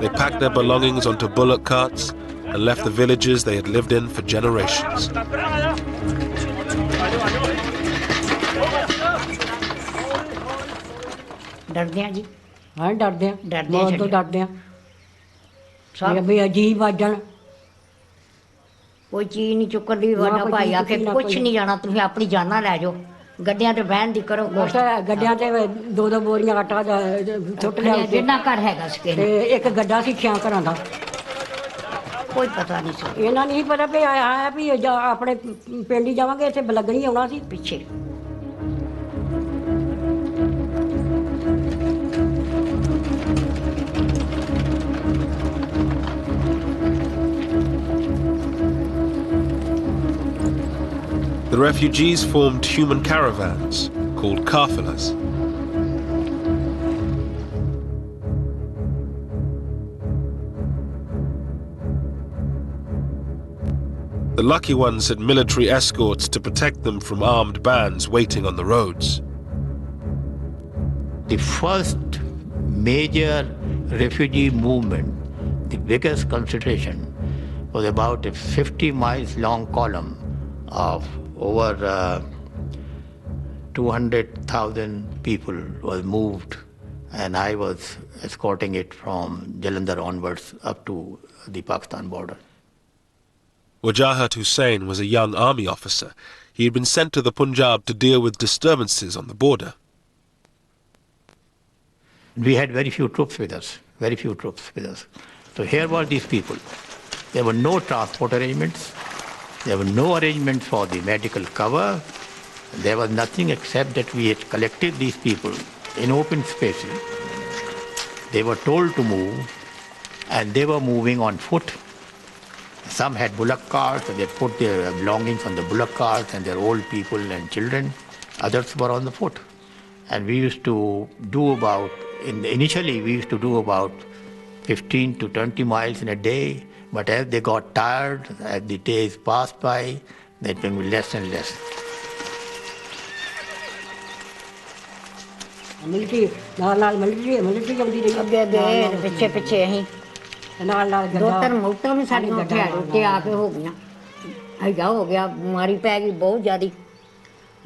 They packed their belongings onto bullock carts and left the villages they had lived in for generations. डरते हैं जी हाँ डरते हैं बहुत तो डरते हैं सब भी अजीब आजन कोई चीज नहीं चुकन दी वाला भाई आके कुछ नहीं जाना तुम अपनी जाना ले जाओ गड्डियां ते बहन दी करो गड्डियां ते दो दो बोरियां आटा सुट लिया जिन्ना घर हैगा सके ते एक गड्ढा सी छियां घरां दा कोई पता नहीं सी इन्हां नहीं पता भी आया भी अपने पिंड ही जावांगे इत्थे बलगणी आउणा सी पिछे The refugees formed human caravans called kafilas. The lucky ones had military escorts to protect them from armed bands waiting on the roads. The first major refugee movement, the biggest concentration, was about a 50 miles long column of over 200,000 people was moved, and I was escorting it from Jalandhar onwards up to the Pakistan border. Wajahat Hussain was a young army officer. He had been sent to the Punjab to deal with disturbances on the border. We had very few troops with us, very few troops with us. So here were these people. There were no transport arrangements. There were no arrangements for the medical cover. There was nothing except that we had collected these people in open spaces. They were told to move, and they were moving on foot. Some had bullock carts, so they put their belongings on the bullock carts, and their old people and children. Others were on the foot. And we used to do about, initially we used to do about 15 to 20 miles in a day. But as they got tired, as the days passed by, they became less and less. Military ਨਾਲ military ਜਾਂਦੀ ਰਹੀ ਅੱਗੇ ਪਿੱਛੇ ਪਿੱਛੇ ਅਸੀਂ ਨਾਲ ਦੋ ਤਿੰਨ ਮੌਤਾਂ ਵੀ ਸਾਡੀਆਂ ਉੱਥੇ ਉੱਤੇ ਆ ਕੇ ਹੋ ਗਈਆਂ ਐਡਾ ਹੋ ਗਿਆ ਬਿਮਾਰੀ ਪੈ ਗਈ ਬਹੁਤ ਜ਼ਿਆਦੀ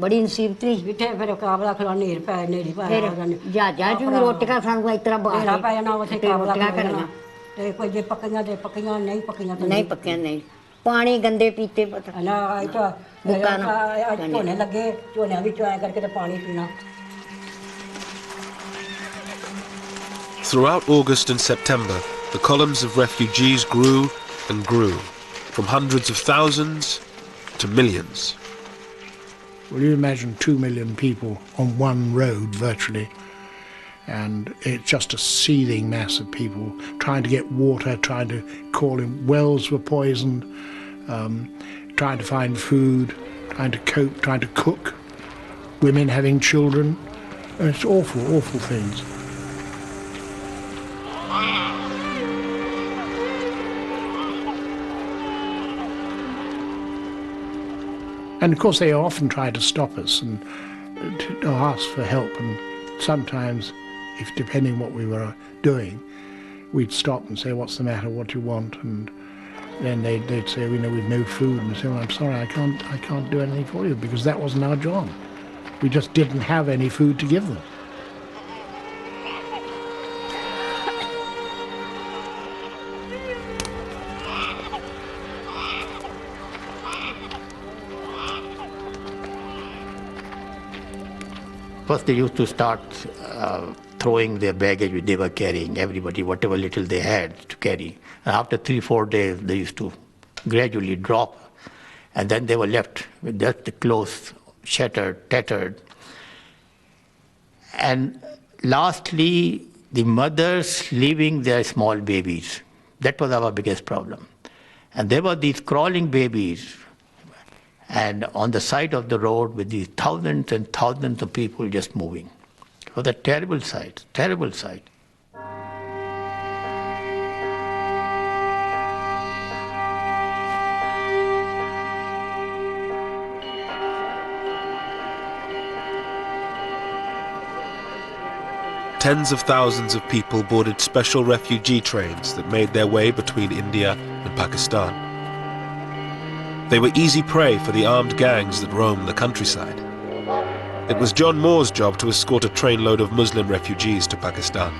ਬੜੀ ਮੁਸੀਬਤ ਸੀ ਇੱਥੇ ਫਿਰ ਕਾਬਲਾ ਖਲਾ ਨੇਰ ਪੈ ਨੇਰੀ ਪੈ ਜਹਾਜ਼ਾਂ 'ਚ ਵੀ ਰੋਟੀਆਂ ਸਾਨੂੰ ਇਸ ਤਰ੍ਹਾਂ ਬਾਹਰ ਪੈ ਜਾਣਾ ਉੱਥੇ ਕਾਬਲਾ ਕਰਨਾ ਤੇ ਕੋਈ ਜੇ ਪੱਕੀਆਂ ਤੇ ਪੱਕੀਆਂ ਨਹੀਂ ਪੱਕੀਆਂ ਨਹੀਂ ਪੱਕੀਆਂ ਨਹੀਂ ਪਾਣੀ ਗੰਦੇ ਪੀਤੇ ਪਤਾ ਨਾ ਝੋਨੇ ਲੱਗੇ ਝੋਨਿਆਂ ਵਿੱਚੋਂ ਐਂ ਕਰਕੇ ਤੇ ਪਾਣੀ ਪੀਣਾ Throughout August and September, the columns of refugees grew and grew, from hundreds of thousands to millions. Well, you imagine 2 million people on one road, virtually, and it's just a seething mass of people trying to get water, trying to call in. Wells were poisoned, trying to find food, trying to cope, trying to cook, women having children. And it's awful, awful things. And of course they often try to stop us and to ask for help, and sometimes, if depending what we were doing, we'd stop and say, what's the matter, what do you want? And then they'd say, we know we've no food, and say, well, I'm sorry, I can't do anything for you, because that wasn't our job. We just didn't have any food to give them. First they used to start throwing their baggage which they were carrying, everybody, whatever little they had to carry. And after 3-4 days, they used to gradually drop. And then they were left with just the clothes shattered, tattered. And lastly, the mothers leaving their small babies. That was our biggest problem. And there were these crawling babies, and on the side of the road with these thousands and thousands of people just moving. It was a terrible sight, terrible sight. Tens of thousands of people boarded special refugee trains that made their way between India and Pakistan. They were easy prey for the armed gangs that roamed the countryside. It was John Moore's job to escort a trainload of Muslim refugees to Pakistan.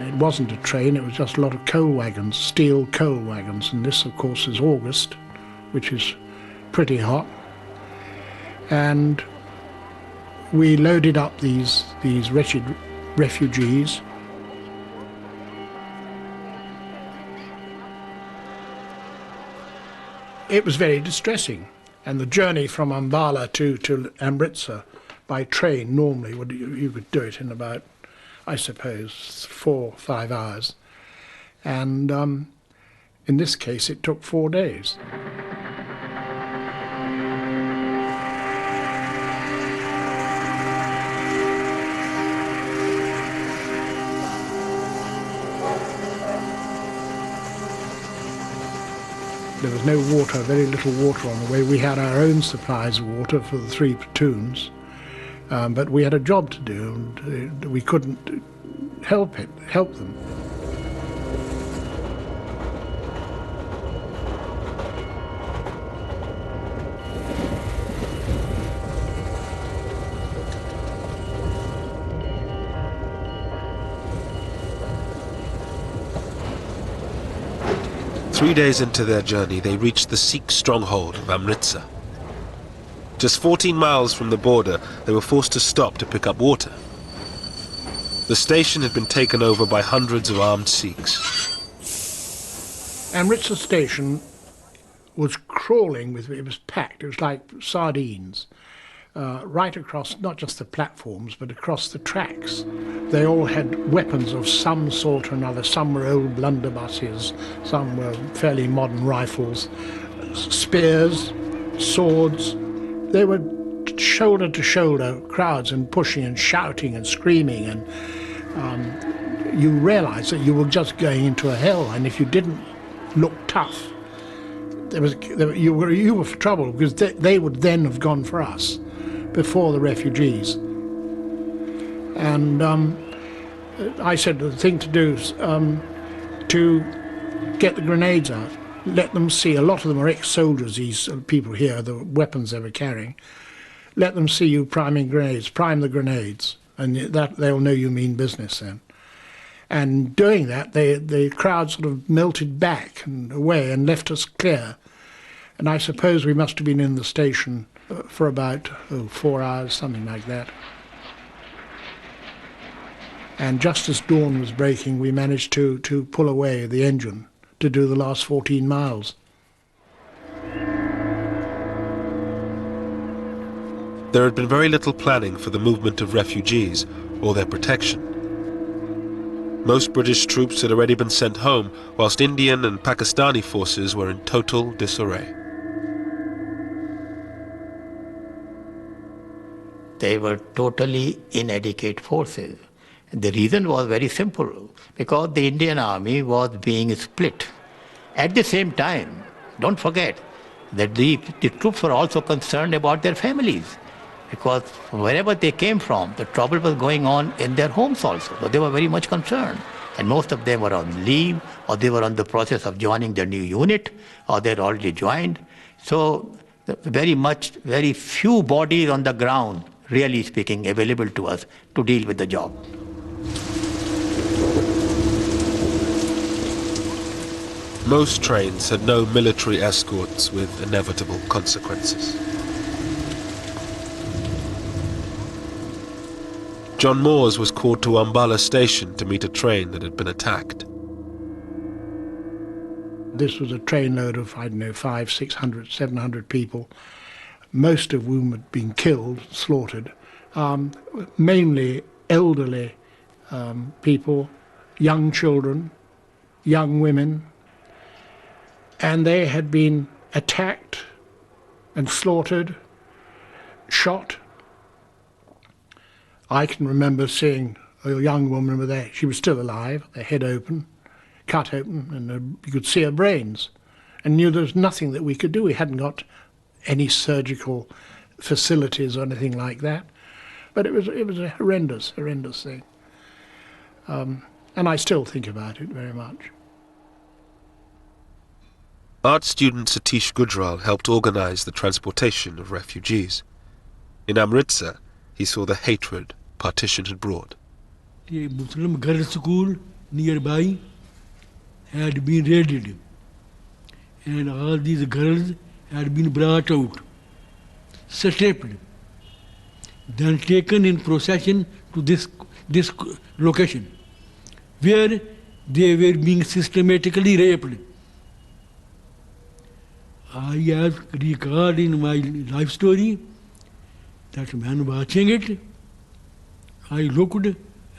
It wasn't a train, it was just a lot of coal wagons, steel coal wagons, and this, of course, is August, which is pretty hot. And we loaded up these wretched refugees. It was very distressing, and the journey from Ambala to Amritsar by train normally, you could do it in about, I suppose, 4 or 5 hours. And in this case, it took 4 days. There was no water, very little water on the way. We had our own supplies of water for the 3 platoons, but we had a job to do, and we couldn't help them. Three days into their journey, they reached the Sikh stronghold of Amritsar. Just 14 miles from the border, they were forced to stop to pick up water. The station had been taken over by hundreds of armed Sikhs. Amritsar station was crawling with, it was packed, it was like sardines, right across, not just the platforms, but across the tracks. They all had weapons of some sort or another. Some were old blunderbusses, some were fairly modern rifles, spears, swords. They were shoulder to shoulder crowds, and pushing and shouting and screaming, and you realized that you were just going into a hell, and if you didn't look tough, you were for trouble, because they would then have gone for us before the refugees. And I said the thing to do is to get the grenades out, let them see. A lot of them are ex-soldiers, these people here, the weapons they were carrying. Let them see you priming grenades, prime the grenades, and that they'll know you mean business then. And doing that, the crowd sort of melted back and away and left us clear. And I suppose we must have been in the station for about 4 hours, something like that. And just as dawn was breaking, we managed to pull away the engine to do the last 14 miles. There had been very little planning for the movement of refugees or their protection. Most British troops had already been sent home, whilst Indian and Pakistani forces were in total disarray. They were totally inadequate forces. The reason was very simple, because the Indian army was being split. At the same time, don't forget that the troops were also concerned about their families, because wherever they came from, the trouble was going on in their homes also. So they were very much concerned. And most of them were on leave, or they were on the process of joining their new unit, or they had already joined. So very few bodies on the ground, really speaking, available to us to deal with the job. Most trains had no military escorts with inevitable consequences. John Moores was called to Ambala station to meet a train that had been attacked. This was a trainload of, 500, 600, 700 people, most of whom had been killed, slaughtered, mainly elderly people, young children, young women, and they had been attacked and slaughtered, shot. I can remember seeing a young woman with she was still alive, her head open, cut open, and you could see her brains, and knew there was nothing that we could do. We hadn't got any surgical facilities or anything like that, but it was a horrendous thing, and I still think about it very much. Art student Satish Gujral helped organize the transportation of refugees. In Amritsar, he saw the hatred partition had brought. The Muslim girls' school nearby had been raided, and all these girls had been brought out, stripped, then taken in procession to this location, where they were being systematically raped. I have recalled in my life story that when watching it, I looked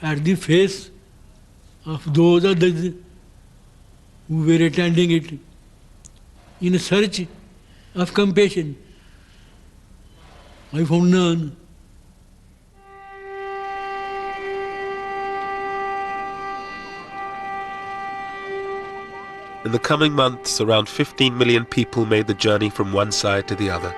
at the face of those others who were attending it in search of compassion. I found none. In the coming months, around 15 million people made the journey from one side to the other.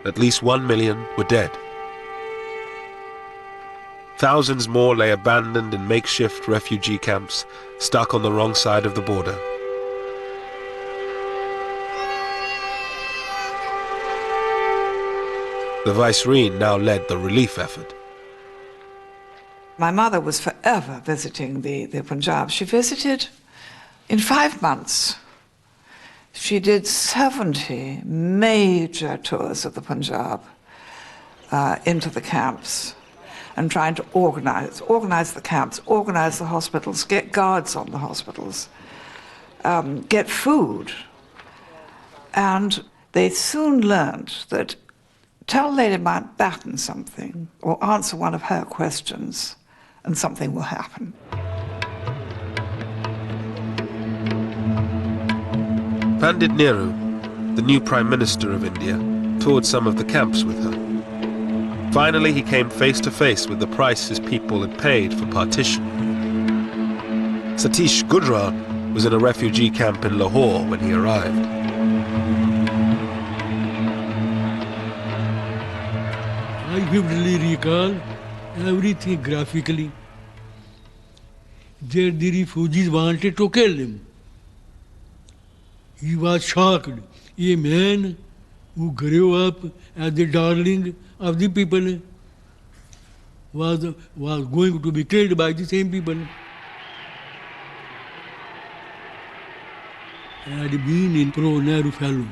At least 1 million were dead. Thousands more lay abandoned in makeshift refugee camps, stuck on the wrong side of the border. The Viceroy now led the relief effort. My mother was forever visiting the Punjab. She visited in 5 months. She did 70 major tours of the Punjab into the camps and trying to organize the camps, organize the hospitals, get guards on the hospitals, get food. And they soon learned that tell Lady Mountbatten something or answer one of her questions and something will happen. Pandit Nehru, the new Prime Minister of India, toured some of the camps with her. Finally, he came face to face with the price his people had paid for partition. Satish Gujral was in a refugee camp in Lahore when he arrived. I vividly recall everything graphically. There the refugees wanted to kill him. He was shocked. A man who grew up as the darling of the people was going to be killed by the same people. I had been in pro-Nehru fellow,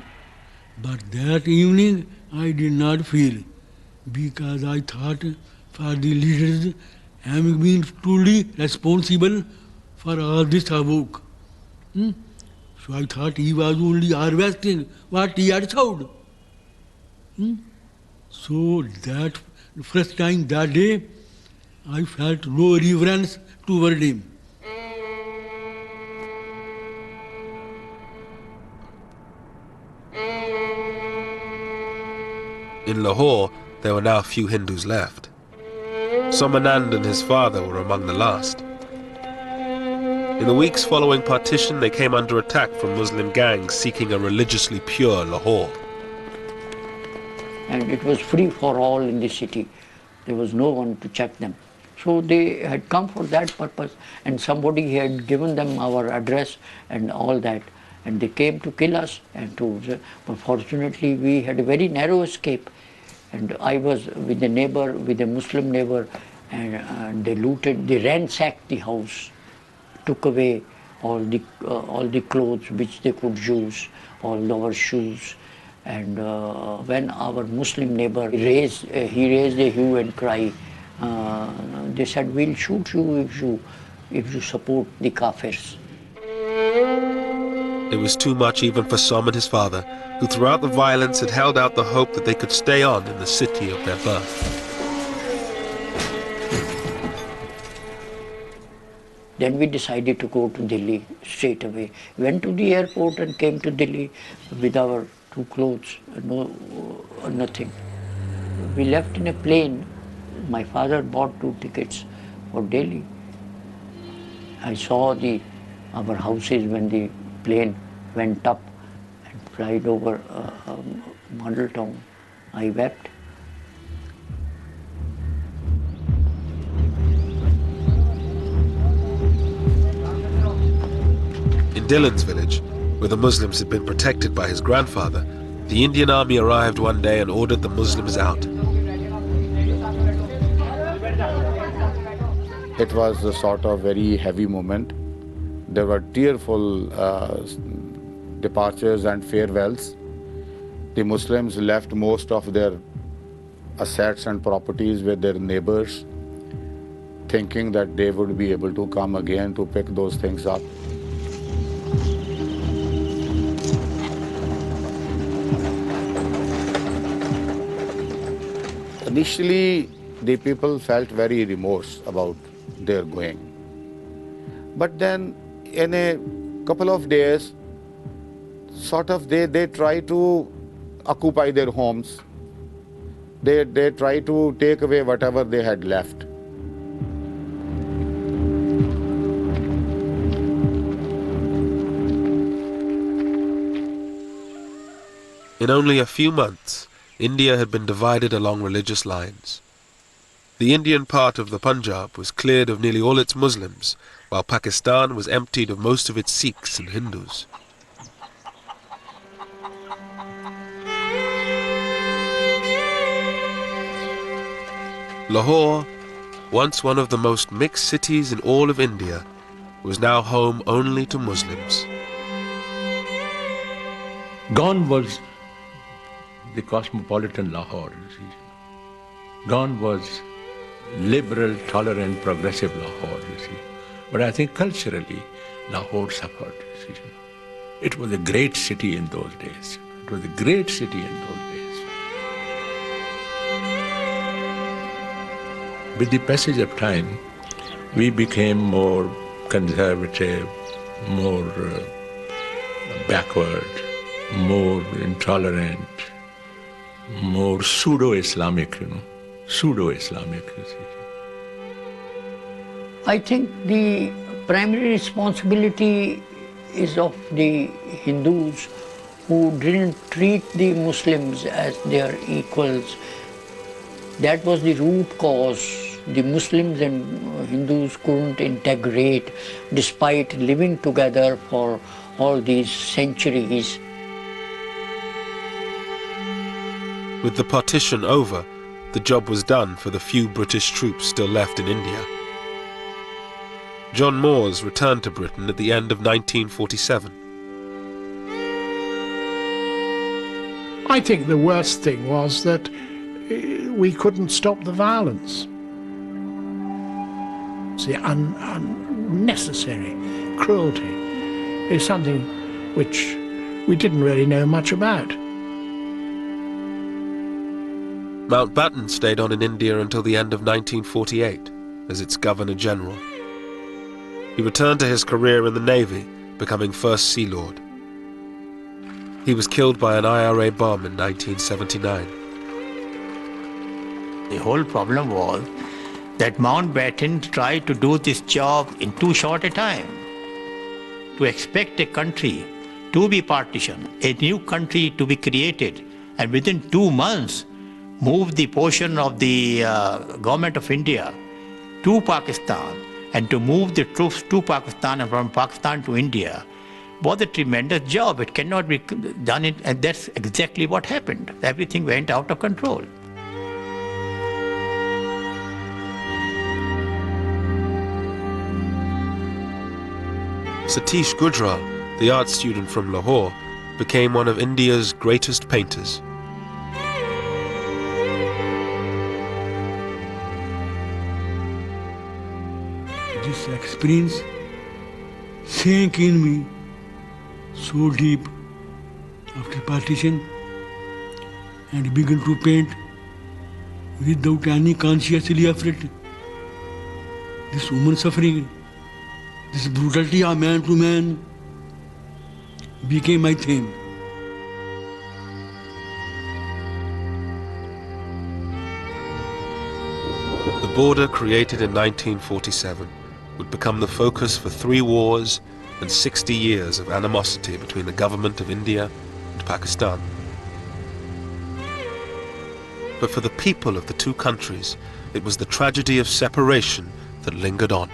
but that evening I did not feel, because I thought for the leaders having been truly responsible for all this havoc. So I thought he was only harvesting what he had sowed. So that first time that day, I felt no reverence toward him. In Lahore, there were now few Hindus left. Somanand and his father were among the last. In the weeks following partition, they came under attack from Muslim gangs seeking a religiously pure Lahore. And it was free for all in the city. There was no one to check them. So they had come for that purpose, and somebody had given them our address and all that, and they came to kill us. But fortunately, we had a very narrow escape, and I was with a neighbor, with a Muslim neighbor, and they looted, they ransacked the house, took away all the clothes which they could use, all our shoes. And when our Muslim neighbor raised a hue and cry, they said, "We'll shoot you if you support the Kafirs." It was too much even for Som and his father, who throughout the violence had held out the hope that they could stay on in the city of their birth. Then we decided to go to Delhi straight away. Went to the airport and came to Delhi with our 2 clothes, nothing. We left in a plane. My father bought 2 tickets for Delhi. I saw our houses when the plane went up and flied over Model Town. I wept. In Dillon's village, where the Muslims had been protected by his grandfather, the Indian army arrived one day and ordered the Muslims out. It was a sort of very heavy moment. There were tearful departures and farewells. The Muslims left most of their assets and properties with their neighbors, thinking that they would be able to come again to pick those things up. Initially, the people felt very remorse about their going. But then, in a couple of days, they try to occupy their homes. They try to take away whatever they had left. In only a few months, India had been divided along religious lines. The Indian part of the Punjab was cleared of nearly all its Muslims, while Pakistan was emptied of most of its Sikhs and Hindus. Lahore, once one of the most mixed cities in all of India, was now home only to Muslims. Gone was the cosmopolitan Lahore. Gone was liberal, tolerant, progressive Lahore, you see. But I think culturally, Lahore suffered, you see. It was a great city in those days. It was a great city in those days. With the passage of time, we became more conservative, more backward, more intolerant, more pseudo-Islamic, pseudo-Islamic. I think the primary responsibility is of the Hindus who didn't treat the Muslims as their equals. That was the root cause. The Muslims and Hindus couldn't integrate despite living together for all these centuries. With the partition over, the job was done for the few British troops still left in India. John Moores returned to Britain at the end of 1947. I think the worst thing was that we couldn't stop the violence. The unnecessary cruelty is something which we didn't really know much about. Mountbatten stayed on in India until the end of 1948 as its Governor-General. He returned to his career in the Navy, becoming First Sea Lord. He was killed by an IRA bomb in 1979. The whole problem was that Mountbatten tried to do this job in too short a time. To expect a country to be partitioned, a new country to be created, and within 2 months move the portion of the government of India to Pakistan, and to move the troops to Pakistan and from Pakistan to India, was a tremendous job. It cannot be done, and that's exactly what happened. Everything went out of control. Satish Gujral, the art student from Lahore, became one of India's greatest painters. This experience sank in me so deep after partition, and began to paint without any consciously effort. This woman suffering, this brutality of man to man became my theme. The border created in 1947 would become the focus for 3 wars and 60 years of animosity between the government of India and Pakistan. But for the people of the two countries, it was the tragedy of separation that lingered on.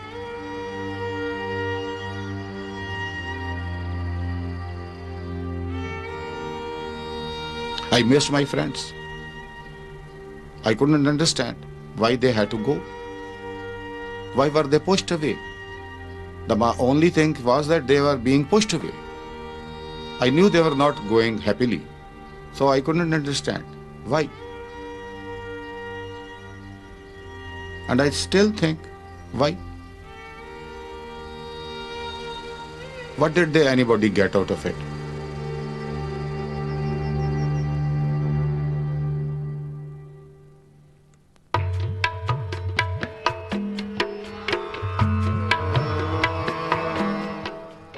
I missed my friends. I couldn't understand why they had to go. Why were they pushed away? The only thing was that they were being pushed away. I knew they were not going happily, so I couldn't understand why. And I still think, why? What did anybody get out of it?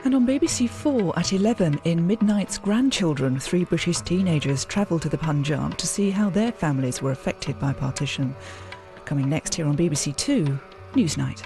And on BBC4 at 11 in Midnight's Grandchildren, 3 British teenagers travelled to the Punjab to see how their families were affected by partition. Coming next here on BBC2 Newsnight.